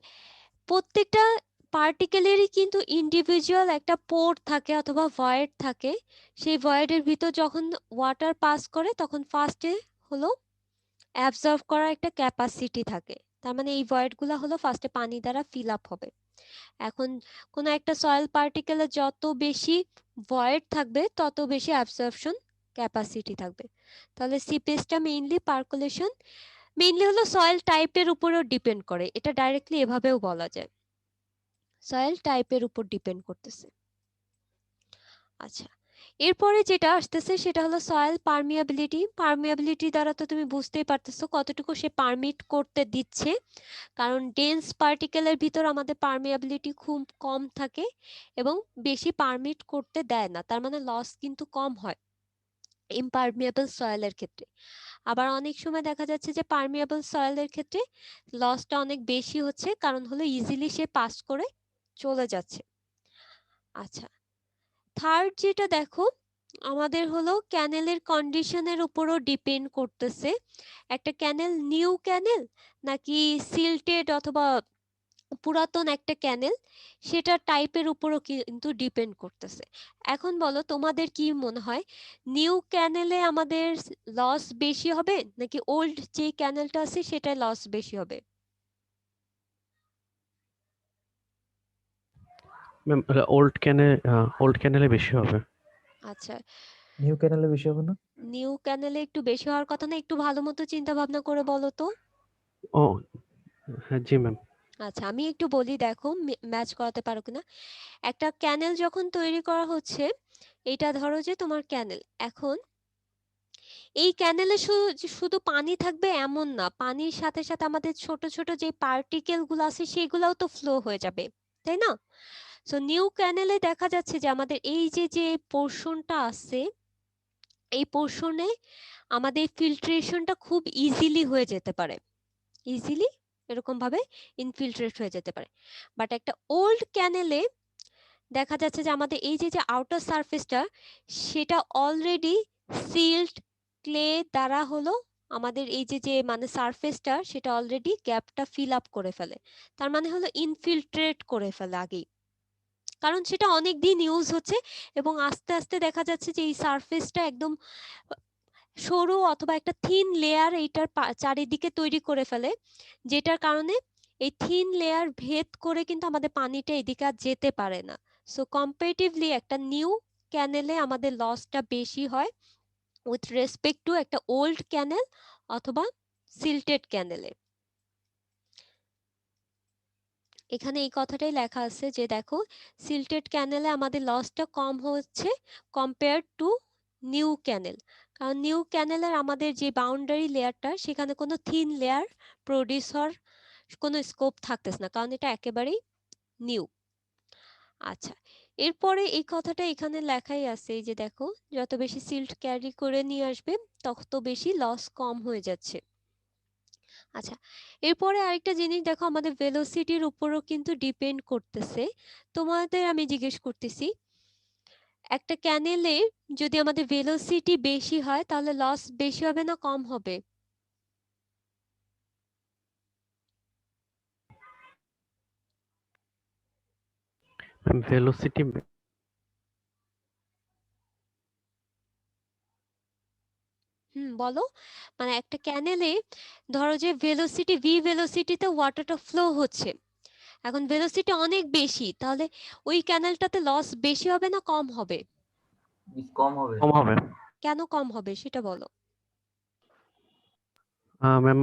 Speaker 1: প্রত্যেকটা পার্টিকেলেরই কিন্তু ইন্ডিভিজুয়াল একটা পোর থাকে অথবা ভয়েড থাকে। সেই ভয়েডের ভিতর যখন ওয়াটার পাস করে তখন ফার্স্টে হলো অ্যাবজর্ব করার একটা ক্যাপাসিটি থাকে, তার মানে এই ভয়েডগুলো হলো ফার্স্টে পানি দ্বারা ফিল আপ হবে। এখন কোনো একটা সয়েল পার্টিকেলে যত বেশি ভয়েড থাকবে তত বেশি অ্যাবজর্পশন ক্যাপাসিটি থাকবে। তাহলে সিপেসটা মেইনলি পার্কুলেশন, মেইনলি হলো সয়েল টাইপের উপরেও ডিপেন্ড করে, এটা ডাইরেক্টলি এভাবেও বলা যায়, সয়েল টাইপের উপর ডিপেন্ড করতেছে। আচ্ছা, এরপরে যেটা আসতেছে সেটা হলো সয়েল পারমিয়াবিলিটি। পারমিয়াবিলিটি দ্বারা তো তুমি বুঝতেই পারতেছো কতটুকু সে পারমিট করতে দিচ্ছে, কারণ ডেন্স পার্টিকেলের ভিতর আমাদের পারমিয়াবিলিটি খুব কম থাকে এবং বেশি পারমিট করতে দেয় না, তার মানে লস কিন্তু কম হয় ইমপারমিয়েবল সয়েলের ক্ষেত্রে। আবার অনেক সময় দেখা যাচ্ছে যে পারমিয়েবল সয়েলের ক্ষেত্রে লসটা অনেক বেশি হচ্ছে, কারণ হলো ইজিলি সে পাস করে চলে যাচ্ছে। আচ্ছা, থার্ড যেটা দেখো, আমাদের হলো ক্যানেলের কন্ডিশনের উপরও ডিপেন্ড করতেছে। একটা ক্যানেল নিউ ক্যানেল নাকি সিল্টেড অথবা পুরাতন একটা ক্যানেল, সেটা টাইপের উপরও কিন্তু ডিপেন্ড করতেছে। এখন বলো তোমাদের কি মনে হয়, নিউ ক্যানেলে আমাদের লস বেশি হবে নাকি ওল্ড যে ক্যানেলটা আছে সেটায় লস বেশি হবে?
Speaker 4: ম্যাম ওল্ড ক্যানেলে বেশি হবে।
Speaker 1: আচ্ছা,
Speaker 2: নিউ ক্যানেলে বেশি হবে না?
Speaker 1: নিউ ক্যানেলে একটু বেশি হওয়ার কথা না, একটু ভালো মতো চিন্তা ভাবনা করে বলো তো।
Speaker 4: ও হ্যাঁ, জি ম্যাম।
Speaker 1: আচ্ছা, আমি একটু বলি, দেখো ম্যাচ করাতে পারো কিনা। একটা ক্যানেল যখন তৈরি করা হচ্ছে, এটা ধরো যে তোমার ক্যানেল, এখন এই ক্যানেলে শুধু পানি থাকবে এমন না, পানির সাথে সাথে আমাদের ছোট ছোট যে পার্টিকেল গুলো আছে সেগুলাও তো ফ্লো হয়ে যাবে, তাই না? সো নিউ ক্যানেলে দেখা যাচ্ছে যে আমাদের এই যে যে পোর্শনটা আছে, এই পোর্শনে আমাদের ফিল্ট্রেশনটা খুব ইজিলি হয়ে যেতে পারে, ইজিলি এরকম ভাবে ইনফিল্ট্রেট হয়ে যেতে পারে। বাট একটা ওল্ড ক্যানেলে দেখা যাচ্ছে যে আমাদের এই যে যে আউটার সারফেসটা, সেটা অলরেডি সিল্ড ক্লে দ্বারা হলো আমাদের এই যে যে মানে সারফেসটা সেটা অলরেডি গ্যাপটা ফিল আপ করে ফেলে, তার মানে হলো ইনফিল্ট্রেট করে ফেলে আগেই, কারণ সেটা অনেক দিন ইউজ হচ্ছে এবং আস্তে আস্তে দেখা যাচ্ছে যে এই সারফেসটা একদম সরু অথবা একটা থিন লেয়ার এইটার চারিদিকে তৈরি করে ফেলে, যেটার কারণে এই থিন লেয়ার ভেদ করে কিন্তু আমাদের পানিটা এদিকে আর যেতে পারে না। সো কম্পারেটিভলি একটা নিউ ক্যানেলে আমাদের লসটা বেশি হয় উইথ রেসপেক্ট টু একটা ওল্ড ক্যানেল অথবা সিল্টেড ক্যানেলে। এখানে এই কথাটাই লেখা আছে যে দেখো, সিল্টেড ক্যানেলে আমাদের লসটা কম হচ্ছে কম্পেয়ার টু নিউ ক্যানেল, কারণ নিউ ক্যানেলের আমাদের যে বাউন্ডারি লেয়ারটা সেখানে কোনো থিন লেয়ার প্রডিউস হওয়ার কোনো স্কোপ থাকতেছে না, কারণ এটা একেবারেই নিউ। আচ্ছা, এরপরে এই কথাটা এখানে লেখাই আছে, এই যে দেখো, যত বেশি সিল্ট ক্যারি করে নিয়ে আসবে তত বেশি লস কম হয়ে যাচ্ছে। আচ্ছা, এরপরে আরেকটা জিনিস দেখো, আমাদের ভেলোসিটির উপরও কিন্তু ডিপেন্ড করতেছে। তোমাদের আমি জিজ্ঞেস করতেছি, একটা ক্যানেলে যদি আমাদের ভেলোসিটি বেশি হয় তাহলে লস বেশি হবে না কম হবে?
Speaker 4: ম্যাম ভেলোসিটি
Speaker 1: বলো, মানে একটা ক্যানেলে ধরো যে ভেলোসিটিতে ওয়াটারটা ফ্লো হচ্ছে, এখন ভেলোসিটি অনেক বেশি, তাহলে ওই ক্যানেলটাতে লস বেশি হবে না কম হবে?
Speaker 3: কম হবে।
Speaker 4: কম হবে।
Speaker 1: কেন কম হবে সেটা বলো।
Speaker 4: ম্যাম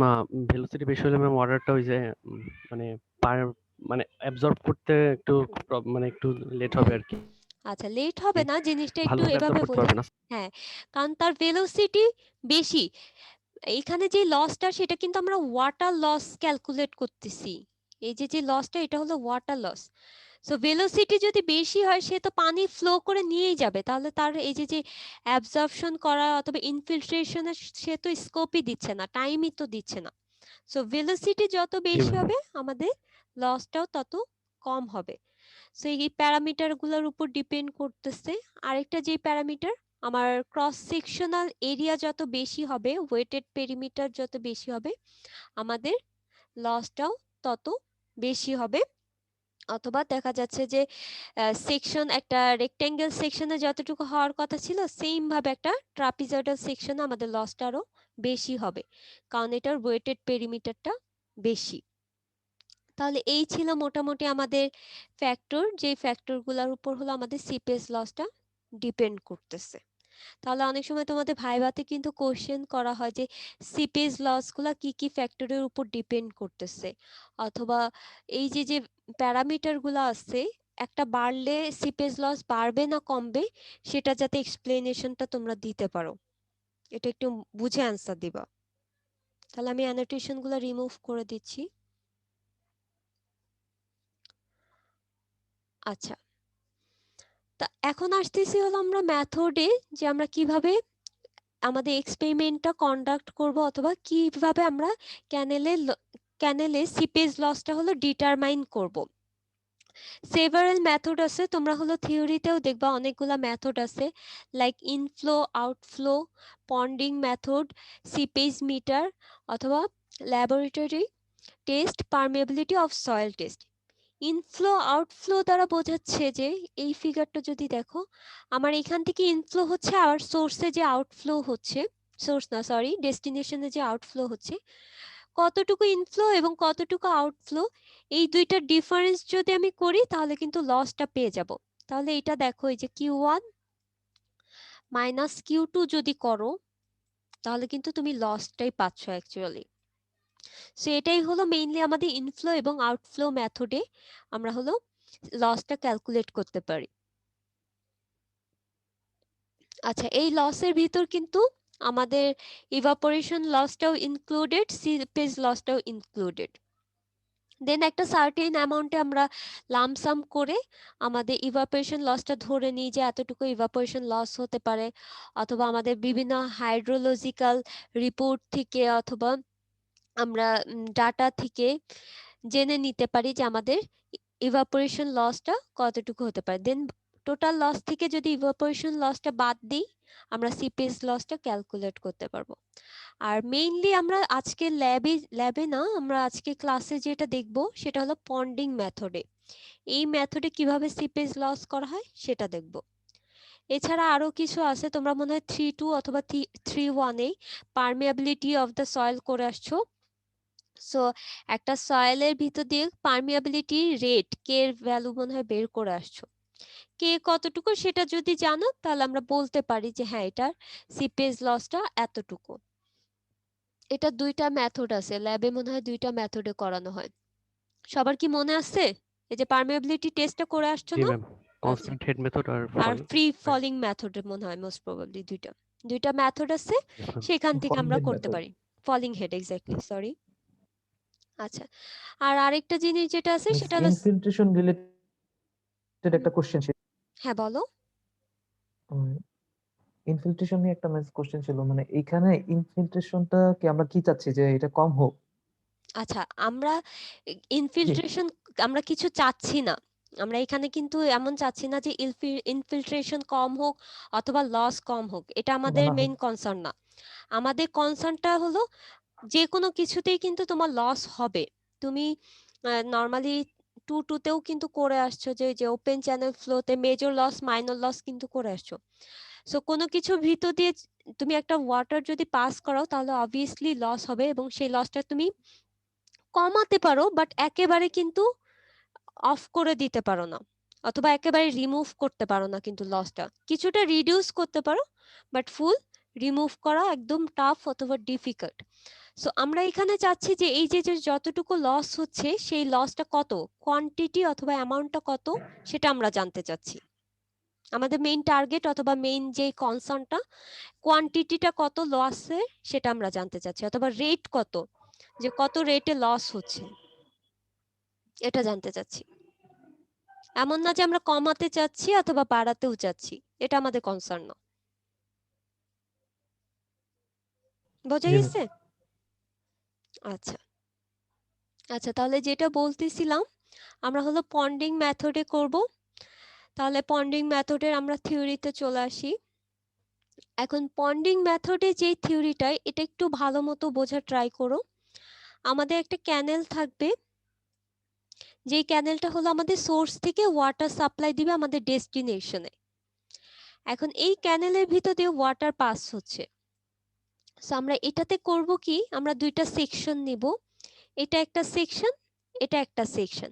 Speaker 4: ভেলোসিটি বেশি হলে ম্যাম ওয়াটারটা ওই যে মানে পার মানে অ্যাবজর্ব করতে একটু মানে একটু লেট হবে আর কি,
Speaker 1: আচ্ছা, লেট হবে না, জিনিসটা একটু
Speaker 4: ভালোভাবে অ্যাবজর্ব
Speaker 1: এভাবে
Speaker 4: করতে
Speaker 1: বলি।
Speaker 4: পারবে না।
Speaker 1: হ্যাঁ, কারণ তার ভেলোসিটি বেশি। এইখানে যে লসটা সেটা কিন্তু আমরা ওয়াটার লস ক্যালকুলেট করতেছি, এই যে যে লসটা এটা হলো ওয়াটার লস। সো ভেলোসিটি যদি বেশি হয় সে তো পানি ফ্লো করে নিয়েই যাবে, তাহলে তার এই যে যে অ্যাবজর্পশন করা অথবা ইনফিল্ট্রেশনের সে তো স্কোপই দিচ্ছে না, টাইমই তো দিচ্ছে না। সো ভেলোসিটি যত
Speaker 4: জি
Speaker 1: বেশি
Speaker 4: ম্যাম।
Speaker 1: হবে আমাদের লসটাও তত কম হবে। সো এই প্যারামিটার গুলোর উপর ডিপেন্ড করতেছে। আরেকটা যে প্যারামিটার, আমার ক্রস সেকশনাল এরিয়া যত বেশি হবে, ওয়েটেড পেরিমিটার যত বেশি হবে, আমাদের লসটাও তত বেশি হবে। অথবা দেখা যাচ্ছে যে সেকশন, একটা রেক্টেঙ্গেল সেকশনে যতটুকু হওয়ার কথা ছিল সেম ভাবে একটা ট্রাপিজয়েডাল সেকশনে আমাদের লসটা আরো বেশি হবে, কারণ এটার ওয়েটেড পেরিমিটারটা বেশি। তাহলে এই ছিল মোটামুটি আমাদের ফ্যাক্টর, যে ফ্যাক্টরগুলোর উপর হলো আমাদের সিপিএস লসটা ডিপেন্ড করতেছে। তাহলে অনেক সময় তোমাদের ভাইভাতে কিন্তু কোশ্চেন করা হয় যে সিপিএস লসগুলা কি কি ফ্যাক্টরের উপর ডিপেন্ড করতেছে, অথবা এই যে যে প্যারামিটারগুলো আছে একটা বাড়লে সিপেজ লস বাড়বে না কমবে সেটা যাতে এক্সপ্লেনেশনটা তোমরা দিতে পারো, এটা একটু বুঝে অ্যান্সার দিবা। তাহলে আমি অ্যানোটেশন গুলো রিমুভ করে দিচ্ছি। আচ্ছা, তা এখন আসতেছি হলো আমরা মেথডে, যে আমরা কিভাবে আমাদের এক্সপেরিমেন্টটা কন্ডাক্ট করব অথবা কিভাবে আমরা ক্যানেলে সিপেজ লসটা হলো ডিটারমাইন করব। সেভারাল মেথড আছে, তোমরা হলো থিওরিতেও দেখবা অনেকগুলা মেথড আছে, like inflow, outflow, ponding method, seepage meter অথবা laboratory test, permeability of soil test. Inflow outflow দ্বারা বোঝাচ্ছে যে এই ফিগারটা যদি দেখো, আমার এখান থেকে ইনফ্লো হচ্ছে আর সোর্সে যে আউটফ্লো হচ্ছে, সোর্স না সরি ডেস্টিনেশনে যে আউটফ্লো হচ্ছে, কতটুকু ইনফ্লো এবং কতটুকু আউটফ্লো এই দুইটার ডিফারেন্স যদি আমি করি তাহলে কিন্তু লসটা পেয়ে যাব। তাহলে এটা দেখো, এই যে Q1 মাইনাস Q2 যদি করো তাহলে কিন্তু তুমি লসটাই পাচ্ছ অ্যাকচুয়ালি। সো এটাই হলো মেইনলি আমাদের ইনফ্লো এবং আউটফ্লো মেথডে আমরা হলো লসটা ক্যালকুলেট করতে পারি। আচ্ছা, এই লসের ভিতর কিন্তু আমাদের ইভাপোরেশন লসটাও ইনক্লুডেড, সিপেজ লসটাও ইনক্লুডেড। দেন একটা সার্টেন অ্যামাউন্টে আমরা লামসাম করে আমাদের ইভাপোরেশন লসটা ধরে নিই যে এতটুকু ইভাপোরেশন লস হতে পারে, অথবা আমাদের বিভিন্ন হাইড্রোলজিক্যাল রিপোর্ট থেকে অথবা আমরা ডাটা থেকে জেনে নিতে পারি যে আমাদের ইভাপোরেশন লসটা কতটুকু হতে পারে। দেন টোটাল লস থেকে যদি ইভাপোরেশন লসটা বাদ দিই আমরা সিপেজ লসটা ক্যালকুলেট করতে পারবো। আর মেইনলি আমরা আজকে ল্যাবে না, আমরা আজকে ক্লাসে যেটা দেখব সেটা হলো পন্ডিং মেথডে। এই মেথডে কিভাবে সিপেজ লস করা হয় সেটা দেখব। এছাড়া আরো কিছু আছে, তোমরা মনে হয় 3.2 অথবা 3.1 পারমিয়াবিলিটি অফ দ্য সয়েল করে আসছো। সো একটা সয়েলের ভিতর দিয়ে পারমিয়াবিলিটি রেট কে এর ভ্যালু মনে হয় বের করে আসছো। কে কতটুকু সেটা যদি জানো তাহলে আমরা বলতে পারি যে হ্যাঁ এটার সিপেজ লসটা এতটুকু। এটা দুইটা মেথড আছে, ল্যাবে মনে হয় দুইটা মেথডে করানো হয়। সবার কি মনে আছে? এই যে পারমিয়াবিলিটি টেস্টটা করে আসছো
Speaker 4: জি
Speaker 1: না?
Speaker 4: ম্যাম, কনস্ট্যান্ট হেড মেথড আর
Speaker 1: আর
Speaker 4: ফল।
Speaker 1: ফ্রি ফলিং মেথডে মনে হয় মোস্ট প্রবাবলি দুইটা মেথড আছে,
Speaker 4: Yes, ma'am.
Speaker 1: সেখান থেকে
Speaker 2: ফলিং
Speaker 1: আমরা
Speaker 2: হেড
Speaker 1: করতে
Speaker 2: মেথড।
Speaker 1: পারি। Falling head exactly, sorry. আচ্ছা, আর আরেকটা জিনিস যেটা আছে
Speaker 2: মিস
Speaker 1: সেটা হলো
Speaker 2: ইনফিল্ট্রেশন রিলেটেড একটা কোশ্চেন ছিল।
Speaker 1: হ্যাঁ বলো।
Speaker 2: ইনফিল্ট্রেশন নিয়ে একটা কোশ্চেন ছিল, মানে এইখানে ইনফিল্ট্রেশনটা কি আমরা কি চাচ্ছি, যে এটা কম হোক?
Speaker 1: আচ্ছা, আমরা ইনফিল্ট্রেশন আমরা কিছু চাচ্ছি না। আমরা এখানে কিন্তু এমন চাচ্ছি না যে ইনফিল্ট্রেশন কম হোক অথবা লস কম হোক, এটা আমাদের
Speaker 2: না হোক।
Speaker 1: মেইন কনসার্ন না। আমাদের কনসার্নটা হলো যে কোনো কিছুতেই কিন্তু তোমার লস হবে। তুমি নর্মালি 2.2তেও কিন্তু করে আসছো যে ওপেন চ্যানেল ফ্লোতে মেজর লস মাইনর লস কিন্তু করে আসছো। সো কোনো কিছুর ভিতর দিয়ে তুমি একটা ওয়াটার যদি পাস করাও তাহলে অবভিয়াসলি লস হবে, এবং সেই লসটা তুমি কমাতে পারো বাট একেবারে কিন্তু অফ করে দিতে পারো না, অথবা একেবারে রিমুভ করতে পারো না, কিন্তু লসটা কিছুটা রিডিউস করতে পারো বাট ফুল রিমুভ করা একদম টাফ অথবা ডিফিকাল্ট। সো আমরা এখানে চাচ্ছি যে এই যে যতটুকু লস হচ্ছে সেই লসটা কত, কোয়ান্টিটি অথবা অ্যামাউন্টটা কত সেটা আমরা জানতে চাচ্ছি। আমাদের মেইন টার্গেট অথবা মেইন যে কনসার্নটা কোয়ান্টিটিটা কত লসের সেটা আমরা জানতে চাচ্ছি, অথবা রেট কত, যে কত রেটে লস হচ্ছে এটা জানতে চাচ্ছি। এমন না যে আমরা কমাতে চাচ্ছি অথবা বাড়াতেও চাচ্ছি, এটা আমাদের কনসার্ন না। বোঝা
Speaker 2: জি মিস।
Speaker 1: গেছে? আচ্ছা আচ্ছা, তাহলে যেটা বলতেছিলাম আমরা হলো পন্ডিং মেথডে করব। তাহলে পন্ডিং মেথডের আমরা থিওরিতে চলে আসি। এখন পন্ডিং মেথডে যে থিওরিটা এটা একটু ভালো মতো বোঝার ট্রাই করো। আমাদের একটা ক্যানেল থাকবে, যেই ক্যানেলটা হলো আমাদের সোর্স থেকে ওয়াটার সাপ্লাই দিবে আমাদের ডেস্টিনেশনে। এখন এই ক্যানেলের ভিতর দিয়ে ওয়াটার পাস হচ্ছে। সো আমরা এটাতে করব কি, আমরা দুইটা সেকশন নিব, এটা একটা সেকশন, এটা একটা সেকশন,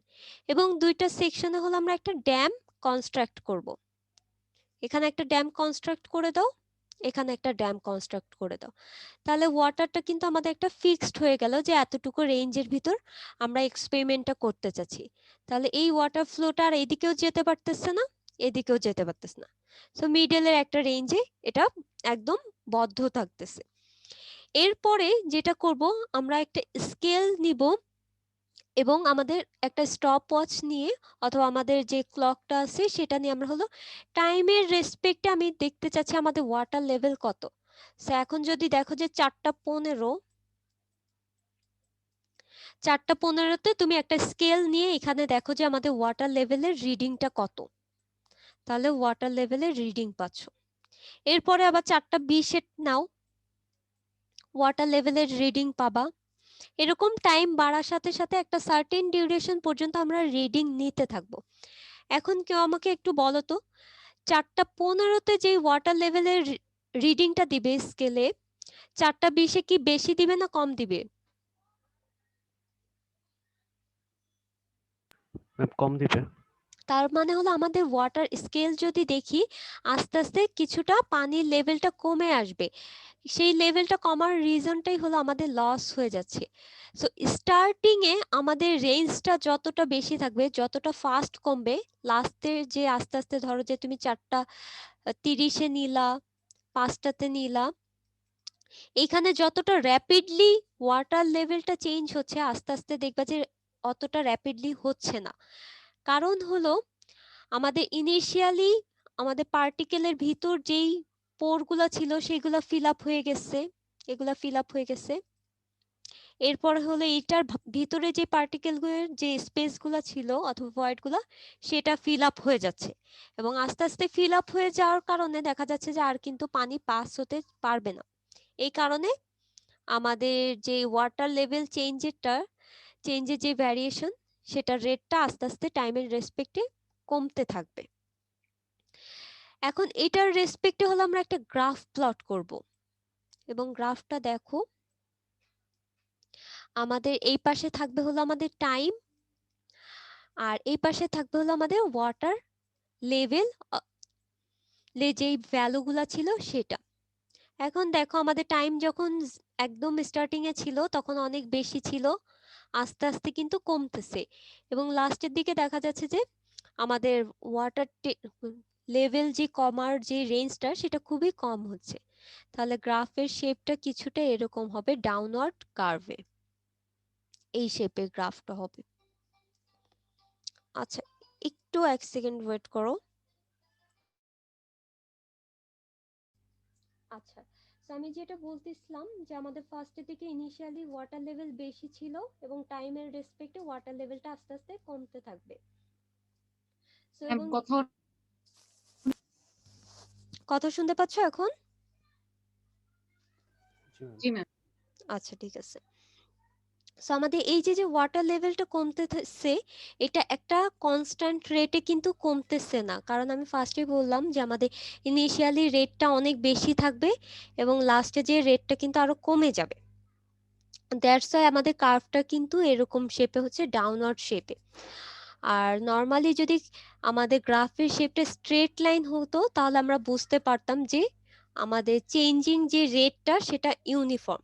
Speaker 1: এবং দুইটা সেকশনে হলো আমরা একটা ড্যাম কনস্ট্রাক্ট করব। এখানে একটা ড্যাম কনস্ট্রাক্ট করে দাও। এখানে একটা ড্যাম কনস্ট্রাক্ট করে দাও। তাহলে ওয়াটারটা কিন্তু আমাদের একটা ফিক্সড হয়ে গেল যে এতটুকু রেঞ্জের ভিতর আমরা এক্সপেরিমেন্টটা করতে চাচ্ছি। তাহলে এই ওয়াটার ফ্লোটা আর এদিকেও যেতে পারতেছে না, এদিকেও যেতে পারতেছে না। সো মিডলের একটা রেঞ্জে এটা একদম বদ্ধ থাকতেছে। এরপরে যেটা করব, আমরা একটা স্কেল নিব এবং আমাদের একটা স্টপ ওয়াচ নিয়ে অথবা আমাদের যে ক্লকটা আছে সেটা নিয়ে আমরা হলো টাইমের রেসপেক্টে আমি দেখতে চাচ্ছি আমাদের ওয়াটার লেভেল কত। সো এখন যদি দেখো যে 4:15 তুমি একটা স্কেল নিয়ে এখানে দেখো যে আমাদের ওয়াটার লেভেলের রিডিংটা কত, তাহলে ওয়াটার লেভেলের রিডিং পাচ্ছ। এরপরে আবার 4:20 নাও, ওয়াটার লেভেলের রিডিং পাবা। এরকম টাইম বাড়ার সাথে সাথে একটা সার্টেন ডিউরেশন পর্যন্ত আমরা রিডিং নিতে থাকবো। এখন কেউ আমাকে একটু বলো তো, 4:15 যে ওয়াটার লেভেলের রিডিংটা দিবে স্কেলে, 4:20 কি বেশি দিবে না কম দিবে?
Speaker 4: ম্যাম কম দিবে।
Speaker 1: তার মানে হলো আমাদের ওয়াটার স্কেল যদি দেখি আস্তে আস্তে কিছুটা পানির লেভেলটা কমে আসবে। সেই লেভেলটা কমার রিজনটাই হলো আমাদের লস হয়ে যাচ্ছে। সো স্টার্টিং এ আমাদের রেঞ্জটা যতটা বেশি থাকবে, যতটা ফাস্ট কমবে, লাস্টের যে আস্তে আস্তে ধরো যে তুমি 4:30 নিলা, 5টাতে নিলা, এইখানে যতটা র্যাপিডলি ওয়াটার লেভেলটা চেঞ্জ হচ্ছে আস্তে আস্তে দেখবা যে অতটা র্যাপিডলি হচ্ছে না। কারণ হলো আমাদের ইনিশিয়ালি আমাদের পার্টিকেলের ভিতর যেই পোরগুলো ছিল সেগুলো ফিল আপ হয়ে গেছে, এগুলা ফিল আপ হয়ে গেছে। এরপর হলো এইটার ভিতরে যে পার্টিকেলগুলোর যে স্পেসগুলো ছিল অথবা ভয়েডগুলো সেটা ফিল আপ হয়ে যাচ্ছে এবং আস্তে আস্তে ফিল আপ হয়ে যাওয়ার কারণে দেখা যাচ্ছে যে আর কিন্তু পানি পাস হতে পারবে না। এই কারণে আমাদের যে ওয়াটার লেভেল চেঞ্জের যে ভ্যারিয়েশন সেটার রেটটা আস্তে আস্তে টাইমের রেসপেক্টে কমতে থাকবে। এখন এটার রেসপেক্টে হলো আমরা একটা গ্রাফ প্লট করব এবং গ্রাফটা দেখো, আমাদের এই পাশে থাকবে হলো আমাদের টাইম আর এই পাশে থাকবে হলো আমাদের ওয়াটার লেভেল যেই ভ্যালুগুলা ছিল সেটা। এখন দেখো আমাদের টাইম যখন একদম স্টার্টিং এ ছিল তখন অনেক বেশি ছিল, আস্তে আস্তে কিন্তু কমতেছে এবং লাস্টের দিকে দেখা যাচ্ছে যে আমাদের ওয়াটার লেভেল যে কমার যে রেঞ্জটা সেটা খুবই কম হচ্ছে। তাহলে গ্রাফের শেপটা কিছুটা এরকম হবে, ডাউনওয়ার্ড কার্ভে এই শেপের গ্রাফটা হবে। আচ্ছা একটু 1 সেকেন্ড ওয়েট করো। আচ্ছা, তো আমি যেটা বলতেছিলাম যে আমাদের ফার্স্টের দিকে ইনিশিয়ালি ওয়াটার লেভেল বেশি ছিল এবং টাইমের রেসপেক্টে ওয়াটার লেভেলটা আস্তে আস্তে কমতে থাকবে। সো এবং কথা শুনতে পাচ্ছ এখন?
Speaker 5: জি ম্যাম।
Speaker 1: আচ্ছা ঠিক আছে। সো আমাদের এই যে ওয়াটার লেভেলটা কমতেছে এটা একটা কনস্ট্যান্ট রেটে কিন্তু কমতেছে না, কারণ আমি ফার্স্টেই বললাম যে আমাদের ইনিশিয়ালি রেটটা অনেক বেশি থাকবে এবং লাস্টে যে রেটটা কিন্তু আরো কমে যাবে। দ্যাটস ওয়াই আমাদের কার্ভটা কিন্তু এরকম শেপে হচ্ছে, ডাউনওয়ার্ড শেপে। আর নর্মালি যদি আমাদের গ্রাফের শেপটা স্ট্রেট লাইন হতো তাহলে আমরা বুঝতে পারতাম যে আমাদের চেঞ্জিং যে রেটটা সেটা ইউনিফর্ম।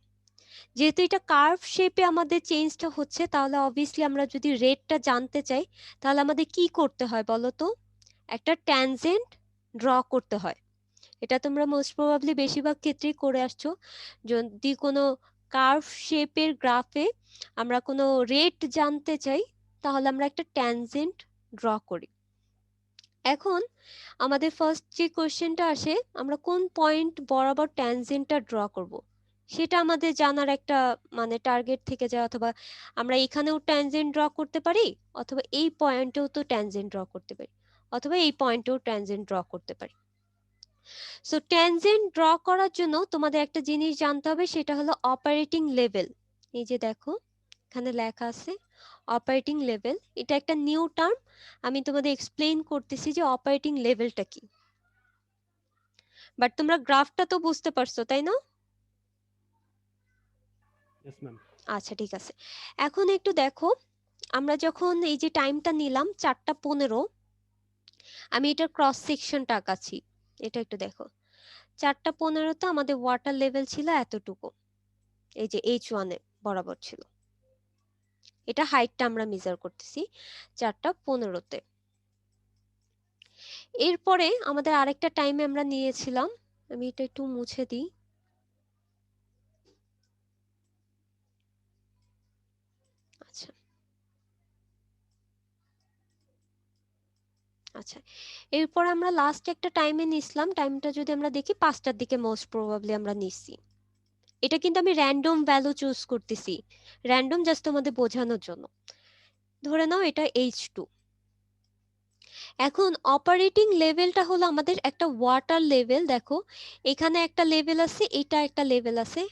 Speaker 1: যেহেতু এটা কার্ভ শেপে আমাদের চেঞ্জটা হচ্ছে তাহলে অবভিয়াসলি আমরা যদি রেটটা জানতে চাই তাহলে আমাদের কি করতে হয় বলো তো, একটা ট্যানজেন্ট ড্র করতে হয়। এটা তোমরা মোস্ট প্রবাবলি বেশিরভাগ ক্ষেত্রেই করে আসছো। যদি কোনো কার্ভ শেপের গ্রাফে আমরা কোনো রেট জানতে চাই তাহলে আমরা একটা ট্যানজেন্ট ড্র করি। এখন আমাদের ফার্স্ট যে কোশ্চেনটা আসে, আমরা কোন পয়েন্ট বরাবর ট্যানজেন্টটা ড্র করব সেটা আমাদের জানার একটা মানে টার্গেট থেকে যায়, অথবা আমরা এখানেও ট্যানজেন্ট ড্র করতে পারি অথবা এই পয়েন্টেও তো ট্যানজেন্ট ড্র করতে পারি অথবা এই পয়েন্টেও ট্যানজেন্ট ড্র করতে পারি। সো ট্যানজেন্ট ড্র করার জন্য তোমাদের একটা জিনিস জানতে হবে, সেটা হলো অপারেটিং লেভেল। এই যে দেখো এখানে লেখা আছে অপারেটিং লেভেল, এটা একটা নিউ টার্ম। আমি তোমাদের এক্সপ্লেইন করতেছি যে অপারেটিং লেভেলটা কি, বাট তোমরা গ্রাফটা তো বুঝতে পারছো তাই না?
Speaker 4: Yes ma'am.
Speaker 1: আচ্ছা ঠিক আছে, এখন একটু দেখো আমরা যখন এই যে টাইমটা নিলাম 4:15, আমি এটার ক্রস সেকশনটা আঁকাচ্ছি, এটা একটু দেখো 4:15-তে আমাদের ওয়াটার লেভেল ছিল এতটুকু, এই যে H1 এ বরাবর ছিল। এটা হাইটটা আমরা মেজার করতেছি 4:15-তে। এরপরে আমাদের আরেকটা টাইমে আমরা নিয়েছিলাম, আমি এটা একটু মুছে দিই। আচ্ছা আচ্ছা, এরপর আমরা লাস্ট একটা টাইমে নিছিলাম, টাইমটা যদি আমরা দেখি 5টার দিকে মোস্ট প্রবাবলি আমরা নিচ্ছি। এটা কিন্তু আমি র্যান্ডম ভ্যালু চুজ করতেছি, র্যান্ডম জাস্ট তোমাদের বোঝানোর জন্য। ধরে নাও এটা H2। এখন অপারেটিং লেভেলটা হলো আমাদের একটা ওয়াটার লেভেল, দেখো এখানে একটা লেভেল আছে, এটা একটা লেভেল আছে।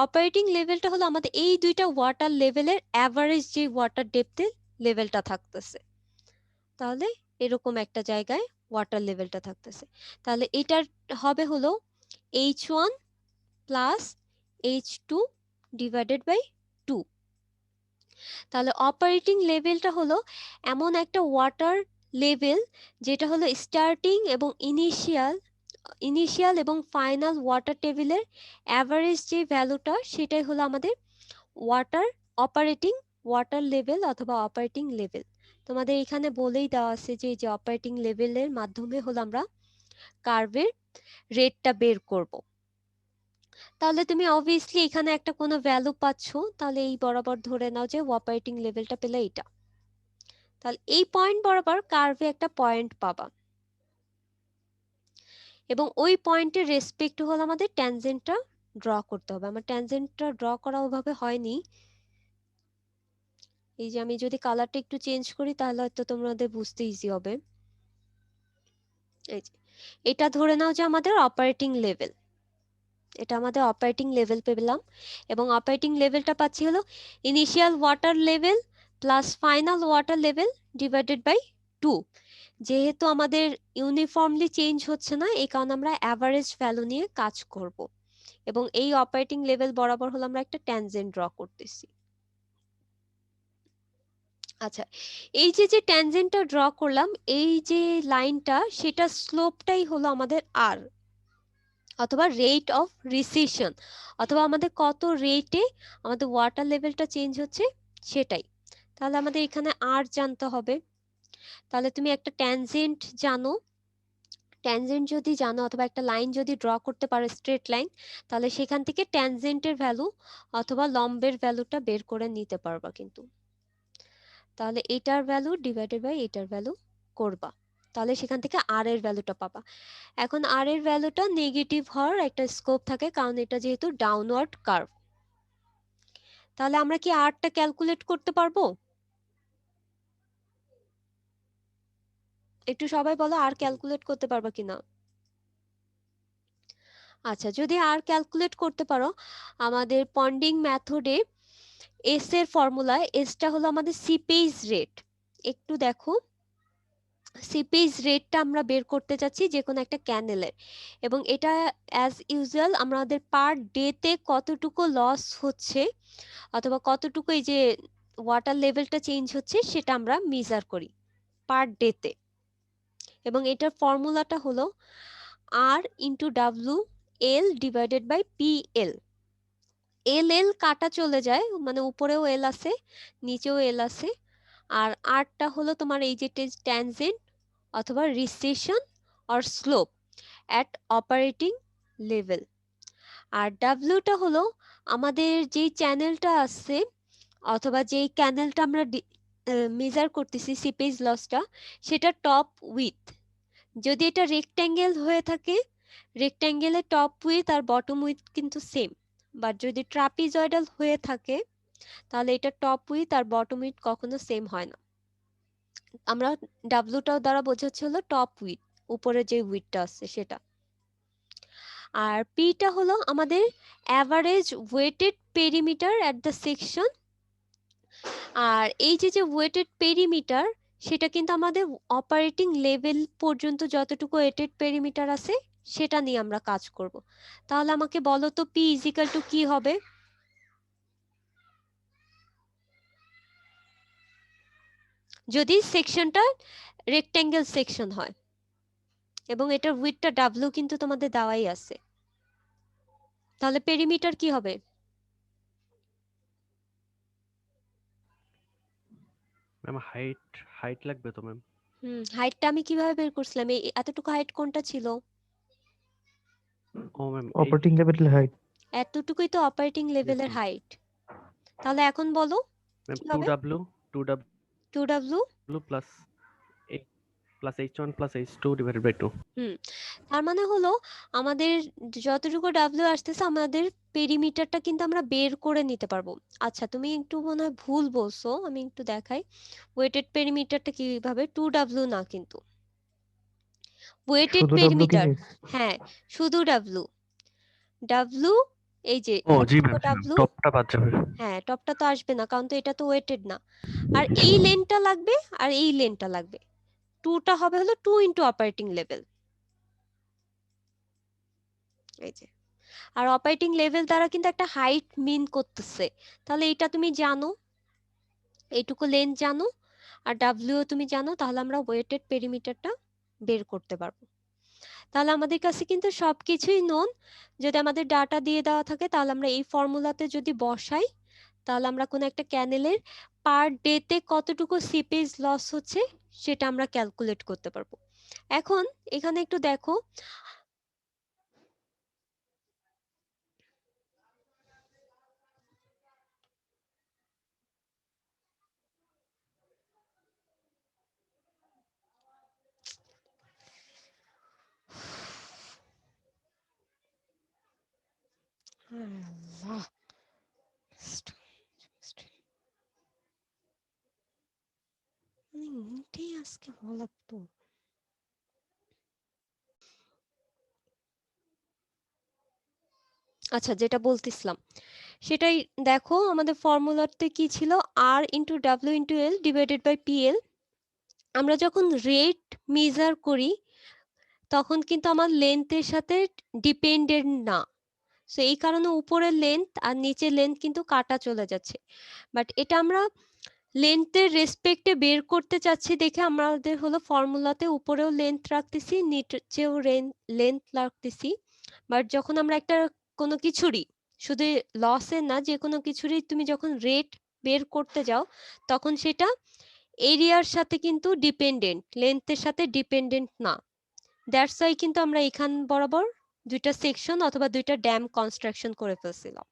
Speaker 1: অপারেটিং লেভেলটা হলো আমাদের এই দুইটা ওয়াটার লেভেলের অ্যাভারেজ যে ওয়াটার ডেপথের লেভেলটা থাকতেছে, তাহলে এরকম একটা জায়গায় ওয়াটার লেভেলটা থাকতেছে। তাহলে এটার হবে হলো H1 plus H2 divided by 2। তাহলে অপারেটিং লেভেলটা হলো এমন একটা ওয়াটার লেভেল যেটা হলো স্টার্টিং এবং ইনিশিয়াল এবং ফাইনাল ওয়াটার টেবিলের অ্যাভারেজ যে ভ্যালুটা, সেটাই হলো আমাদের অপারেটিং ওয়াটার লেভেল অথবা অপারেটিং লেভেল। তোমাদের এখানে বলেই দেওয়া আছে যে এই যে অপারেটিং লেভেলের মাধ্যমে হলো আমরা কার্ভের রেটটা বের করব। তাহলে তুমি অবভিয়াসলি এখানে একটা কোনো ভ্যালু পাচ্ছ, তাহলে এই বরাবর ধরে নাও যে অপারেটিং লেভেলটা পেলে এইটা। তাহলে এই পয়েন্ট বরাবর কার্ভে একটা পয়েন্ট পাবা, এবং ওই পয়েন্টের রেসপেক্ট হলো আমাদের ট্যানজেন্টটা ড্র করতে হবে। আমার ট্যানজেন্টটা ড্র করা ওভাবে হয়নি, এই যে আমি যদি কালারটা একটু চেঞ্জ করি তাহলে হয়তো তোমাদের বুঝতে ইজি হবে। এই যে এটা ধরে নাও যে আমাদের অপারেটিং লেভেল, এটা আমাদের অপারেটিং লেভেল পেলাম, এবং অপারেটিং লেভেলটা পাচ্ছি হলো initial water level plus final water level divided by 2। যেহেতু আমাদের ইউনিফর্মলি চেঞ্জ হচ্ছে না, এই কারণে আমরা অ্যাভারেজ ভ্যালু নিয়ে কাজ করব, এবং এই অপারেটিং লেভেল বরাবর হলো আমরা একটা ট্যানজেন্ট ড্র করতেছি। আচ্ছা, এই যে যে ট্যানজেন্টটা ড্র করলাম, এই যে লাইনটা, সেটা স্লোপটাই হলো আমাদের আর, অথবা রেট অফ রিসেশন, অথবা আমাদের কত রেটে আমাদের ওয়াটার লেভেলটা চেঞ্জ হচ্ছে সেটাই। তাহলে আমাদের এখানে আর জানতে হবে। তাহলে তুমি একটা ট্যানজেন্ট জানো, ট্যানজেন্ট যদি জানো অথবা একটা লাইন যদি ড্র করতে পারো স্ট্রেট লাইন, তাহলে সেখান থেকে ট্যানজেন্টের ভ্যালু অথবা লম্বের ভ্যালুটা বের করে নিতে পারবা কিন্তু। তাহলে এটার ভ্যালু ডিভাইডেড বাই এটার ভ্যালু করবা, তাহলে সেখান থেকে আর এর ভ্যালুটা পাবা। এখন আর এর ভ্যালুটা নেগেটিভ হওয়ার একটা স্কোপ থাকে, কারণ এটা যেহেতু ডাউনওয়ার্ড কার্ভ। তাহলে আমরা কি আরটা ক্যালকুলেট করতে পারবো? একটু সবাই বলো আর ক্যালকুলেট করতে পারবা কিনা। আচ্ছা, যদি আর ক্যালকুলেট করতে পারো, আমাদের পন্ডিং মেথডে এস এর ফর্মুলায় এসটা হলো আমাদের সিপেজ রেট। একটু দেখো, সিপেজ রেটটা আমরা বের করতে চাচ্ছি যে কোনো একটা ক্যানেলের, এবং এটা অ্যাজ ইউজুয়াল আমাদের পার ডেতে কতটুকু লস হচ্ছে অথবা কতটুকু এই যে ওয়াটার লেভেলটা চেঞ্জ হচ্ছে সেটা আমরা মেজার করি পার ডেতে, এবং এটার ফর্মুলাটা হলো R into W L divided by P L. L L কাটা চলে যায়, মানে উপরেও এল আছে নিচেও এল আছে, আর আরটা হলো তোমার এই যে ট্যানজেন্ট অথবা recession or slope at operating level, আর ডাব্লিউটা হলো আমাদের যেই চ্যানেলটা আছে অথবা যেই ক্যানেলটা আমরা মেজার করতেছি সিপেজ লসটা, সেটা টপ উইথ। যদি এটা রেক্ট্যাঙ্গেল হয়ে থাকে, রেক্ট্যাঙ্গেলের টপ উইথ আর বটম উইথ কিন্তু সেম, বাট যদি ট্রাপিজয়েডাল হয়ে থাকে তাহলে এটা টপ উইথ আর বটম উইথ কখনো সেম হয় না। আমরা ডাব্লুটাও দ্বারা বোঝাচ্ছি হলো টপ উইথ, উপরে যে উইথটা আছে সেটা, আর পিটা হলো আমাদের average weighted perimeter at the section. আর এই যে যে ওয়েটেড পেরিমিটার, সেটা কিন্তু আমাদের অপারেটিং লেভেল পর্যন্ত যতটুকু ওয়েটেড পেরিমিটার আছে সেটা নিয়ে আমরা কাজ করব। তাহলে আমাকে বলো তো পি ইজিক্যাল টু কি হবে? যদি সেকশনটা রেক্ট্যাঙ্গেল সেকশন হয়, এবং এটার উইথটা ডাব্লিউ কিন্তু তোমাদের দেওয়াই আছে। তাহলে পেরিমিটার কি হবে?
Speaker 4: ম্যাম হাইট লাগবে তো ম্যাম।
Speaker 1: হাইটটা আমি কিভাবে বের করছিলাম? এই এতটুকু হাইট কোনটা ছিল?
Speaker 4: ও ম্যাম
Speaker 2: অপারেটিং লেভেল হাইট।
Speaker 1: এতটুকুই তো অপারেটিং লেভেলের
Speaker 4: ma'am.
Speaker 1: হাইট। তাহলে এখন বলো
Speaker 4: ম্যাম
Speaker 1: কি হবে?
Speaker 4: 2W
Speaker 1: 2W
Speaker 4: plus H1 plus H2 divided by 2।
Speaker 1: তার মানে হলো আমাদের যতটুকু ডাব্লিউ আসতেছে আমাদের পেরিমিটারটা কিন্তু আমরা বের করে নিতে পারবো। আচ্ছা তুমি একটু মনে হয় ভুল বলছো, আমি একটু দেখাই ওয়েটেড পেরিমিটারটা কিভাবে। 2W না কিন্তু, ওয়েটেড
Speaker 2: শুধু ডাব্লিউ কি
Speaker 1: পেরিমিটার,
Speaker 2: মিস?
Speaker 1: হ্যাঁ শুধু ডাব্লিউ। ডাব্লিউ এই যে
Speaker 4: ও জি
Speaker 1: এতটুকু
Speaker 4: ম্যাম,
Speaker 1: ডাব্লিউ,
Speaker 4: টপটা বাদ যাবে।
Speaker 1: হ্যাঁ টপটা তো আসবে না কারণ তো এটা তো ওয়েটেড না। আর এই লেনটা লাগবে আর এই লেনটা লাগবে। 2টা হবে হলো 2 ইন্টু অপারেটিং লেভেল, এই যে। আর অপারেটিং লেভেল দ্বারা কিন্তু একটা হাইট মিন করতেছে, তাহলে এটা তুমি জানো, এইটুকু লেন্থ জানো আর ডাব্লিউ তুমি জানো, তাহলে আমরা ওয়েটেড পেরিমিটারটা বের করতে পারবো। তাহলে আমাদের কাছে কিন্তু সবকিছুই নোন। যদি আমাদের ডাটা দিয়ে দেওয়া থাকে তাহলে আমরা এই ফর্মুলাতে যদি বসাই তাহলে আমরা কোনো একটা ক্যানেলের পার ডেতে কতটুকু সিপেজ লস হচ্ছে সেটা আমরা ক্যালকুলেট করতে পারবো। এখন এখানে একটু দেখো, আজকে লাগতো। আচ্ছা যেটা বলতেছিলাম সেটাই দেখো, আমাদের ফর্মুলাতে কি ছিল, R into W into L divided by P L. আমরা যখন রেট মেজার করি তখন কিন্তু আমার লেন্থের সাথে ডিপেন্ডেন্ট না, সো এই কারণে উপরের লেন্থ আর নিচের লেন্থ কিন্তু কাটা চলে যাচ্ছে। বাট এটা আমরা লেন্থের রেসপেক্টে বের করতে চাচ্ছি দেখে আমাদের হলো ফর্মুলাতে উপরেও লেন্থ রাখতেছি নিচেও লেন্থ রাখতেছি। বাট যখন আমরা একটা কোনো কিছুরই, শুধু লসের না, যে কোনো কিছুরই তুমি যখন রেট বের করতে যাও তখন সেটা এরিয়ার সাথে কিন্তু ডিপেন্ডেন্ট, লেন্থের সাথে ডিপেন্ডেন্ট না। দ্যাটস ওয়াই কিন্তু আমরা এখান বরাবর দুইটা সেকশন অথবা দুইটা ড্যাম কনস্ট্রাকশন করে ফেলছিলাম।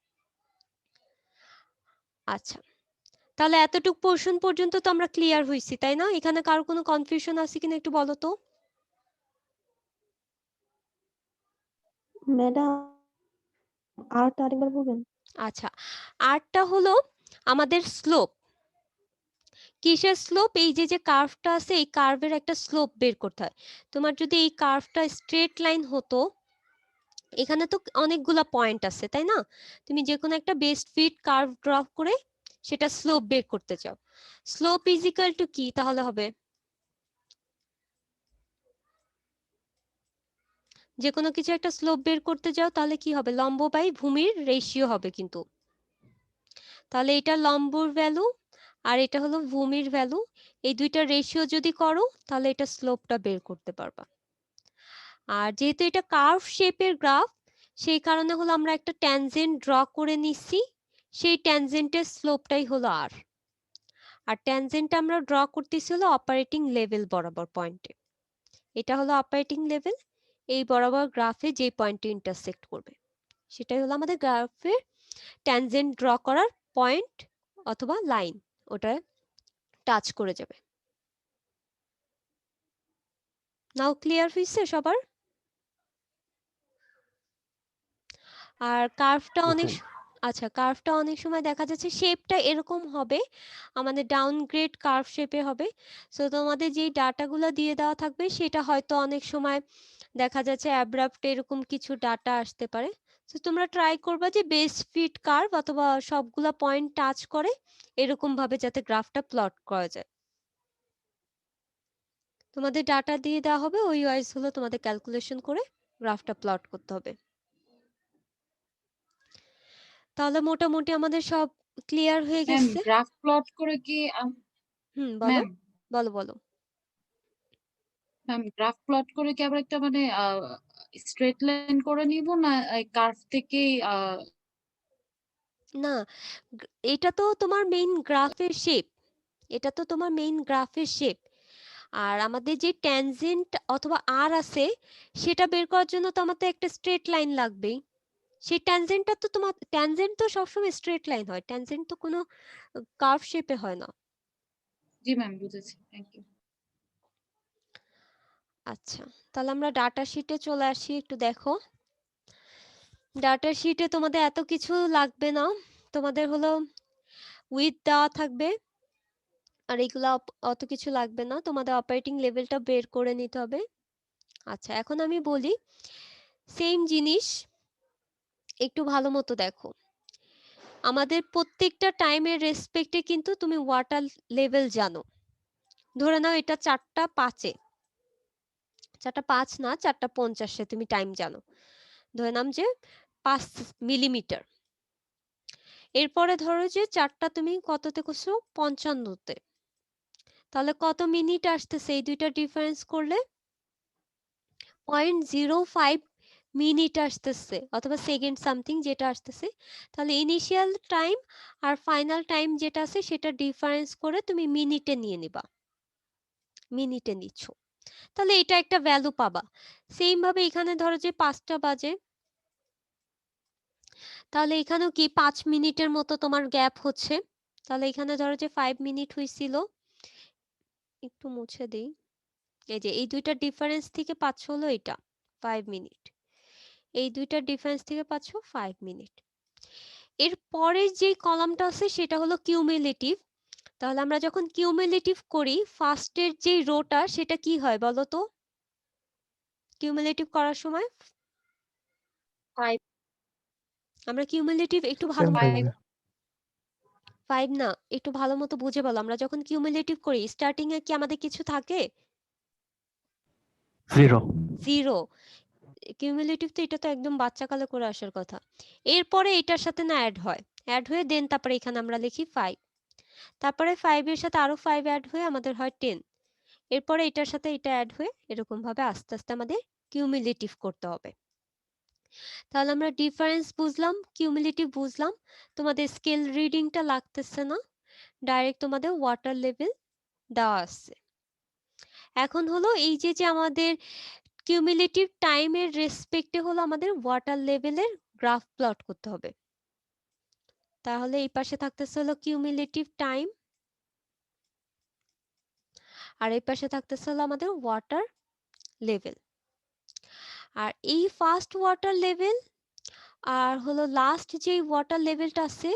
Speaker 1: আচ্ছা তাহলে এতটুকু পোর্শন পর্যন্ত তো আমরা ক্লিয়ার হইছি তাই না? এখানে কারো কোনো কনফিউশন আছে কিনা একটু বলো তো।
Speaker 5: ম্যাডাম আরটা আরেকবার বলবেন?
Speaker 1: আচ্ছা আরটা হলো আমাদের স্লোপ। কিসের স্লোপ? এই যে যে কার্ভটা আছে এই কার্ভের একটা স্লোপ বের করতে হয়। তোমার যদি এই কার্ভটা স্ট্রেট লাইন হতো, এখানে তো অনেকগুলা পয়েন্ট আছে তাই না, তুমি যে কোনো একটা বেস্ট ফিট কার্ভ ড্র করে সেটা স্লোপ বের করতে চাও। স্লোপ ইজ ইকুয়াল টু কি তাহলে হবে? যে কোনো কিছু একটা স্লোপ বের করতে যাও তাহলে কি হবে, লম্ব বাই ভূমির রেশিও হবে কিন্তু। তাহলে এটা লম্বর ভ্যালু আর এটা হলো ভূমির ভ্যালু, এই দুইটা রেশিও যদি করো তাহলে এটা স্লোপটা বের করতে পারবা। আর যেহেতু এটা কার্ভ শেপের গ্রাফ সেই কারণে হলো আমরা একটা ট্যানজেন্ট ড্র করে নিচ্ছি, সেই ট্যানজেন্টের স্লোপটাই হলো আর। আর ট্যানজেন্টটা আমরা ড্র করতেছি হলো অপারেটিং লেভেল বরাবর পয়েন্টে। এটা হলো অপারেটিং লেভেল, এই বরাবর গ্রাফে যে পয়েন্টে ইন্টারসেক্ট করবে সেটাই হলো আমাদের গ্রাফের ট্যানজেন্ট ড্র করার পয়েন্ট অথবা লাইন, ওটা টাচ করে যাবে। নাও ক্লিয়ার হয়েছে সবার? আর কার্ভটা অনেক আচ্ছা কার্ভটা অনেক সময় দেখা যাচ্ছে শেপটা এরকম হবে, আমাদের ডাউনগ্রেড কার্ভ শেপে হবে। সো তোমাদের যেই ডাটাগুলো দিয়ে দেওয়া থাকবে সেটা হয়তো অনেক সময় দেখা যাচ্ছে অ্যাব্রাপ্ট এরকম কিছু ডাটা আসতে পারে। তো তোমরা ট্রাই করবা যে বেস্ট ফিট কার্ভ অথবা সবগুলা পয়েন্ট টাচ করে এরকম ভাবে যাতে গ্রাফটা প্লট করা যায়। তোমাদের ডাটা দিয়ে দেওয়া হবে, ওই ওয়াইজ হলো তোমাদের ক্যালকুলেশন করে গ্রাফটা প্লট করতে হবে। তাহলে মোটামুটি আমাদের সব ক্লিয়ার হয়ে
Speaker 6: ম্যাম
Speaker 1: গেছে।
Speaker 6: গ্রাফ প্লট করে কি
Speaker 1: বলো
Speaker 6: ম্যাম
Speaker 1: বলো বলো।
Speaker 6: ম্যাম গ্রাফ প্লট করে কি আবার একটা মানে স্ট্রেট লাইন করে নিব না কার্ভ থেকেই
Speaker 1: না, এটা তো তোমার মেইন গ্রাফের শেপ, এটা তো তোমার মেইন গ্রাফের শেপ। আর আমাদের যে ট্যানজেন্ট অথবা আর আছে সেটা বের করার জন্য তো আমাদের একটা স্ট্রেট লাইন লাগবেই। সেই ট্যানজেন্টটা তো তোমার, ট্যানজেন্ট তো সবসময় স্ট্রেট লাইন হয়, ট্যানজেন্ট তো কোনো কার্ভ শেপে হয় না।
Speaker 6: জি ম্যাম বুঝেছি, থ্যাংক ইউ।
Speaker 1: আচ্ছা, তাহলে আমরা ডাটা শিটে চলে আসি, একটু দেখো। ডাটা শিটে তোমাদের এত কিছু লাগবে না, তোমাদের হলো উইথ দেওয়া থাকবে আর এগুলো অত কিছু লাগবে না, তোমাদের অপারেটিং লেভেলটা বের করে নিতে হবে। আচ্ছা, এখন আমি বলি সেম জিনিস একটু ভালো মতো দেখো। আমাদের প্রত্যেকটা টাইমের রেসপেক্টে কিন্তু তুমি ওয়াটার লেভেল জানো। ধরে নাও এটা 4টা 5-এ, 4টা 5 না 4টা 50-এ তুমি টাইম জানো, ধরে নাম যে 5 মিলিমিটার। এরপরে ধরো যে 4টা তুমি কততে করছো, 55-তে, তাহলে কত মিনিট আসতেছে এই দুইটা ডিফারেন্স করলে 0.05 মিনিট আসতেছে অথবা সেকেন্ড সামথিং যেটা আসতেছে। তাহলে ইনিশিয়াল টাইম আর ফাইনাল টাইম যেটা আছে সেটা ডিফারেন্স করে তুমি মিনিটে নিয়ে নিবা, মিনিটে নিচ্ছ, তাহলে এটা একটা ভ্যালু পাবা। সেম ভাবে এখানে ধরো যে 5টা বাজে, তাহলে এখানেও কি 5 মিনিটের মতো তোমার গ্যাপ হচ্ছে, তাহলে এখানে ধরো যে 5 মিনিট হয়েছিল, একটু মুছে দেই, এই যে এই দুইটা ডিফারেন্স থেকে পাচ্ছ হলো এটা 5 মিনিট, এই দুইটা ডিফারেন্স থেকে পাচ্ছ 5 মিনিট। এর পরের যে কলামটা আছে সেটা হলো কিউমুলেটিভ। তাহলে আমরা যখন কিউমুলেটিভ করি ফার্স্টের যে রোটা সেটা কি হয় বলো তো, কিউমুলেটিভ করার সময়
Speaker 6: 5
Speaker 1: আমরা কিউমুলেটিভ একটু ভালো
Speaker 2: সেম
Speaker 1: মতো,
Speaker 2: থাকবে।
Speaker 1: 5 না, একটু ভালো মতো বুঝে বলো, আমরা যখন কিউমুলেটিভ করি স্টার্টিং এ কি আমাদের কিছু থাকে,
Speaker 4: 0
Speaker 1: জিরো। কিউমুলেটিভ তো এটা তো একদম বাচ্চাকালে করে আসার কথা। এরপরে এটার সাথে না অ্যাড হয়ে দেন তারপরে এখানে আমরা লিখি 5, তারপরে 5 এর সাথে আরো 5 অ্যাড হয়ে আমাদের হয় 10, এরপরে এটার সাথে এটা অ্যাড হয়ে এরকম ভাবে আস্তে আস্তে আমাদের কিউমুলেটিভ করতে হবে। তাহলে আমরা ডিফারেন্স বুঝলাম, কিউমুলেটিভ বুঝলাম, তোমাদের স্কেল রিডিংটা লাগতেছে না, ডাইরেক্ট তোমাদের ওয়াটার লেভেল দেওয়া আছে। এখন হলো এই যে যে আমাদের কিউমুলেটিভ টাইমের রেসপেক্টে হলো আমাদের ওয়াটার লেভেলের গ্রাফ প্লট করতে হবে। তাহলে এই পাশে থাকতেছে হলো কিউমুলেটিভ টাইম আর এই পাশে থাকতেছে হলো আমাদের ওয়াটার লেভেল। আর এই ফার্স্ট ওয়াটার লেভেল আর হলো লাস্ট যে ওয়াটার লেভেলটা আছে,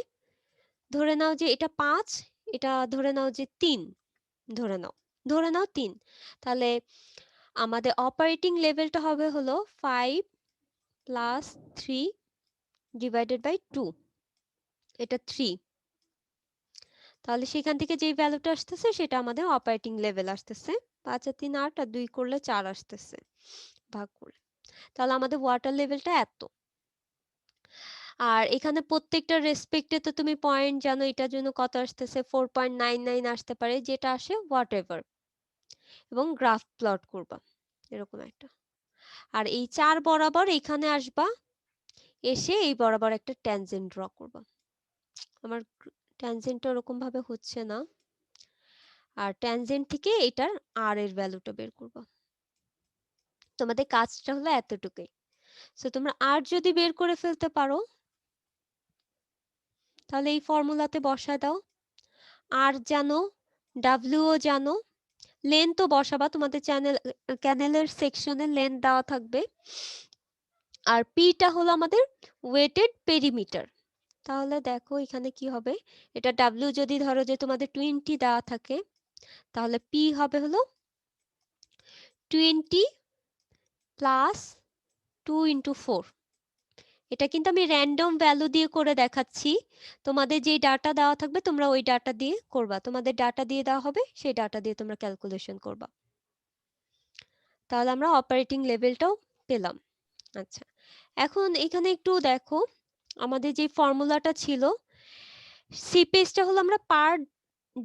Speaker 1: ধরে নাও যে এটা 5, এটা ধরে নাও যে 3, ধরে নাও 3, তাহলে আমাদের অপারেটিং লেভেলটা হবে হলো 5 প্লাস 3 ডিভাইডেড বাই 2, এটা 3, তাহলে সেখান থেকে যেই ভ্যালুটা আসতেছে সেটা আমাদের অপারেটিং লেভেল আসতেছে। 5 আর 3 8 আর 2 করলে 4 আসতেছে ভাগ করলে, তাহলে আমাদের ওয়াটার লেভেলটা এত। আর এখানে প্রত্যেকটা রেসপেক্টে তো তুমি পয়েন্ট জানো, এটার জন্য কত আসতেছে 4.99 আসতে পারে, যেটা আসে হোয়াটএভার, এবং গ্রাফ প্লট করবা এরকম একটা। আর এই 4 বরাবর এখানে আসবা, এসে এই বরাবর একটা ট্যানজেন্ট ড্র করবা। আমার ট্যানজেন্টটা ওরকম ভাবে হচ্ছে না, আর ট্যানজেন্ট থেকে এটার আর এর ভ্যালুটা বের করবা। তোমাদের কাজটা হলো এতটুকুই। সো তোমরা আর যদি বের করে ফেলতে পারো তাহলে এই ফর্মুলাতে বসায় দাও, আর জানো, ডাব্লিউও জানো, লেন তো বসাবা, তোমাদের ক্যানেলের সেকশনে লেন দেওয়া থাকবে, আর পিটা হলো আমাদের ওয়েটেড পেরিমিটার। তাহলে দেখো এখানে কি হবে, এটা ডাব্লিউ যদি ধরো যে তোমাদের 20 দেওয়া থাকে, তাহলে পি হবে হলো 20 প্লাস 2 ইন্টু 4। এটা কিন্তু আমি র্যান্ডম ভ্যালু দিয়ে করে দেখাচ্ছি, তোমাদের যেই ডাটা দেওয়া থাকবে তোমরা ওই ডাটা দিয়ে করবা, তোমাদের ডাটা দিয়ে দেওয়া হবে সেই ডাটা দিয়ে তোমরা ক্যালকুলেশন করবা। তাহলে আমরা অপারেটিং লেভেলটাও পেলাম। আচ্ছা, এখন এখানে একটু দেখো, আমাদের যে ফর্মুলাটা ছিল সিপেসটা হলো আমরা পার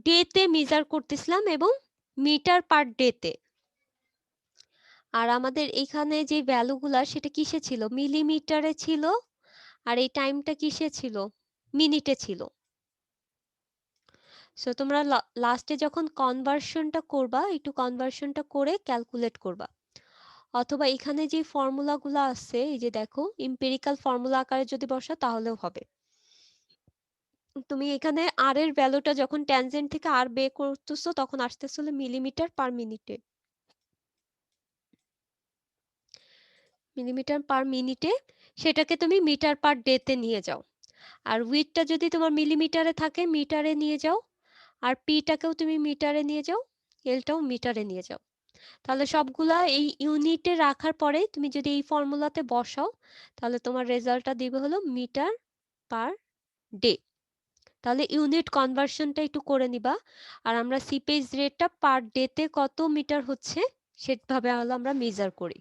Speaker 1: ডেতে মেজার করতেছিলাম এবং মিটার পার ডেতে, আর আমাদের এখানে যে ভ্যালুগুলা সেটা কিসে ছিল, মিলিমিটারে ছিল, আর এই টাইমটা কিসে ছিল, মিনিটে ছিল। সো তোমরা লাস্টে যখন কনভার্সনটা করবা একটু কনভার্সনটা করে ক্যালকুলেট করবা, অথবা এখানে যে ফর্মুলাগুলো আছে এই যে দেখো এম্পিরিক্যাল ফর্মুলা আকারে যদি বসাও তাহলেও হবে। তুমি এখানে আর এর ভ্যালুটা যখন ট্যানজেন্ট থেকে আর বের করতেছো তখন আসতেছিল মিলিমিটার পার মিনিটে, মিলিমিটার পার মিনিটে, সেটাকে তুমি মিটার পার ডেতে নিয়ে যাও। আর উইথটা যদি তোমার মিলিমিটারে থাকে মিটারে নিয়ে যাও, আর পিটাকেও তুমি মিটারে নিয়ে যাও, এলটাও মিটারে নিয়ে যাও। তাহলে সবগুলা এই ইউনিটে রাখার পরে তুমি যদি এই ফর্মুলাতে বসাও তাহলে তোমার রেজাল্টটা দিবে হলো মিটার পার ডে। তাহলে ইউনিট কনভার্সনটা একটু করে নিবা। আর আমরা সিপেজ রেটটা পার ডেতে কত মিটার হচ্ছে সেভাবে হলো আমরা মেজার করি।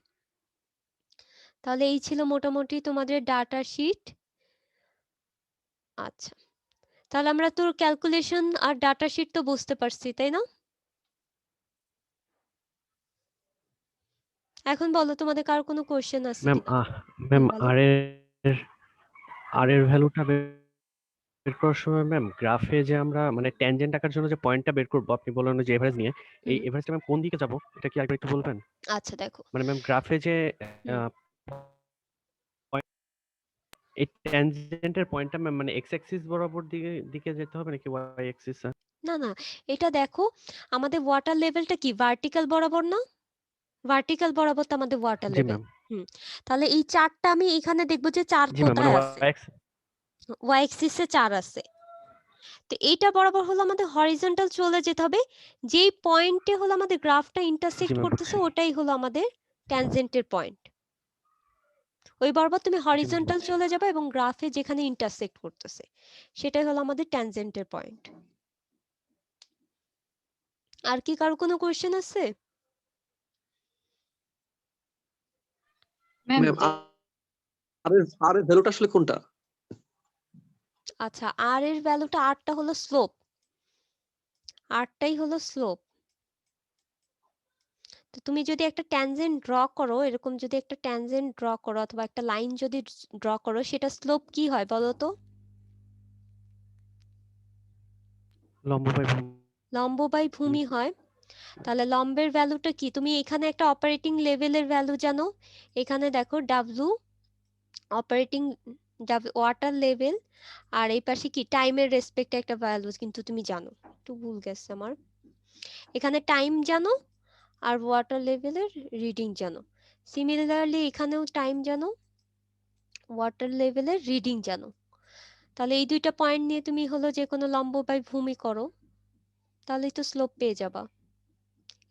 Speaker 1: তাহলে এই ছিল মোটামুটি তোমাদের ডাটা শিট। আচ্ছা, তাহলে আমরা তোর ক্যালকুলেশন আর ডাটা শিট তো বুঝতে পারছি, তাই না? এখন বলো তোমাদের কার কোনো কোশ্চেন আছে
Speaker 4: ম্যাম
Speaker 1: কিনা?
Speaker 4: ম্যাম
Speaker 1: বলো।
Speaker 4: আর এর ভ্যালুটা বের করার সময় ম্যাম গ্রাফে যে আমরা মানে ট্যানজেন্ট আঁকার জন্য যে পয়েন্টটা বের করবো, আপনি বললেন যে এভারেজ নিয়ে, এই
Speaker 1: হুম,
Speaker 4: এভারেজটা ম্যাম কোন দিকে যাব এটা কি আরেকবার একটু বলবেন?
Speaker 1: আচ্ছা দেখো।
Speaker 4: মানে ম্যাম গ্রাফে যে
Speaker 1: হুম,
Speaker 4: এই ট্যানজেন্টের পয়েন্টটা ম্যাম মানে এক্স অ্যাক্সিস বরাবর দিকে দিকে যেতে হবে নাকি ওয়াই অ্যাক্সিস?
Speaker 1: না না, এটা দেখো আমাদের ওয়াটার লেভেলটা কি ভার্টিক্যাল বরাবর না? ভার্টিক্যাল বরাবর তো আমাদের ওয়াটার
Speaker 4: জি
Speaker 1: লেভেল।
Speaker 4: ম্যাম।
Speaker 1: হুম, তাহলে এই চারটা আমি এখানে দেখবো যে চার
Speaker 4: জি ম্যাম, মানে
Speaker 1: কোথায়
Speaker 4: ওয়াই
Speaker 1: আছে,
Speaker 4: অ্যাক্সিস।
Speaker 1: ওয়াই অ্যাক্সিসে চার আছে। তো এইটা বরাবর হলো আমাদের হরিজন্টাল চলে যেতে হবে, যেই পয়েন্টে হলো আমাদের গ্রাফটা
Speaker 4: জি
Speaker 1: ইন্টারসেক্ট
Speaker 4: ম্যাম।
Speaker 1: করতেছে ওটাই হলো আমাদের ট্যানজেন্টের পয়েন্ট। ওই বরাবর তুমি
Speaker 4: জি ম্যাম।
Speaker 1: হরিজন্টাল চলে যাবে এবং গ্রাফে যেখানে ইন্টারসেক্ট করতেছে সেটাই হলো আমাদের ট্যানজেন্টের পয়েন্ট। আর কি কারো কোনো কোশ্চেন আছে?
Speaker 6: ম্যাম
Speaker 7: ম্যাম আর এর ভ্যালুটা আসলে কোনটা?
Speaker 1: আচ্ছা, আর এর ভ্যালুটা আরটা হলো স্লোপ, আরটাই হলো স্লোপ। তো তুমি যদি একটা ট্যানজেন্ট ড্র করো, এরকম যদি একটা ট্যানজেন্ট ড্র করো অথবা একটা লাইন যদি ড্র করো, সেটা স্লোপ কি হয় বলো তো?
Speaker 4: লম্ব বাই ভূমি।
Speaker 1: লম্ব বাই ভূমি হয়। তাহলে লম্বের ভ্যালুটা কি? তুমি এখানে একটা অপারেটিং লেভেলের ভ্যালু জানো, এখানে দেখো ডাব্লু অপারেটিং ওয়াটার লেভেল, আর এই পাশে কি টাইমের রেসপেক্টে একটা ভ্যালু কিন্তু তুমি জানো, একটু ভুল গেছে আমার, এখানে টাইম জানো আর ওয়াটার লেভেলের রিডিং জানো। সিমিলারলি এখানেও টাইম জানো, ওয়াটার লেভেলের রিডিং জানো। তাহলে এই দুইটা পয়েন্ট নিয়ে তুমি হলো যে কোনো লম্ব বাই ভূমি করো, তাহলেই তো স্লোপ পেয়ে যাবা।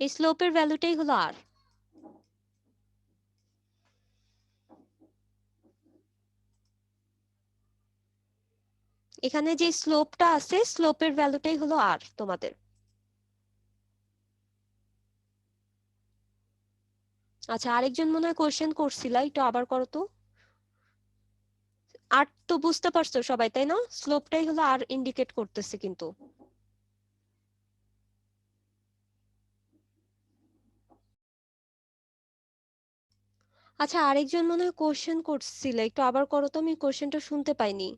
Speaker 1: এই স্লোপের ভ্যালুটাই হলো আর। এখানে যে স্লোপটা আছে স্লোপের ভ্যালুটাই হলো আর তোমাদের। আচ্ছা, আরেকজন মনে হয় কোশ্চেন করছিল, একটু আবার করো তো। আর তো বুঝতে পারছো সবাই, তাই না? স্লোপটাই হলো আর ইন্ডিকেট করতেছে কিন্তু। আচ্ছা, আরেকজন মনে হয় কোশ্চেন করছিল, একটু আবার করো তো, আমি কোশ্চেনটা শুনতে পাইনি।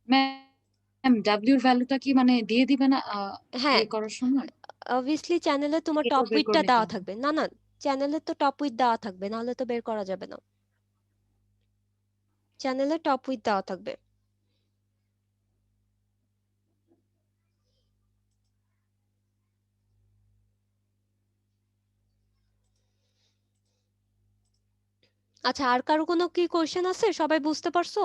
Speaker 6: ম্যাম ডাব্লিউর ভ্যালুটা কি মানে দিয়ে দিবে না
Speaker 1: হ্যাঁ,
Speaker 6: এ করার সময়?
Speaker 1: অবভিয়াসলি চ্যানেলে তোমার
Speaker 6: এটা
Speaker 1: টপ
Speaker 6: বের করে
Speaker 1: উইথটা
Speaker 6: নিতে
Speaker 1: দেওয়া
Speaker 6: হবে।
Speaker 1: থাকবে। না না, চ্যানেলে তো টপ উইথ দেওয়া থাকবে, নাহলে তো বের করা যাবে না। চ্যানেলে টপ উইথ দেওয়া থাকবে। আচ্ছা, আর কারো কোনো কি কোশ্চেন আছে? সবাই বুঝতে পারছো?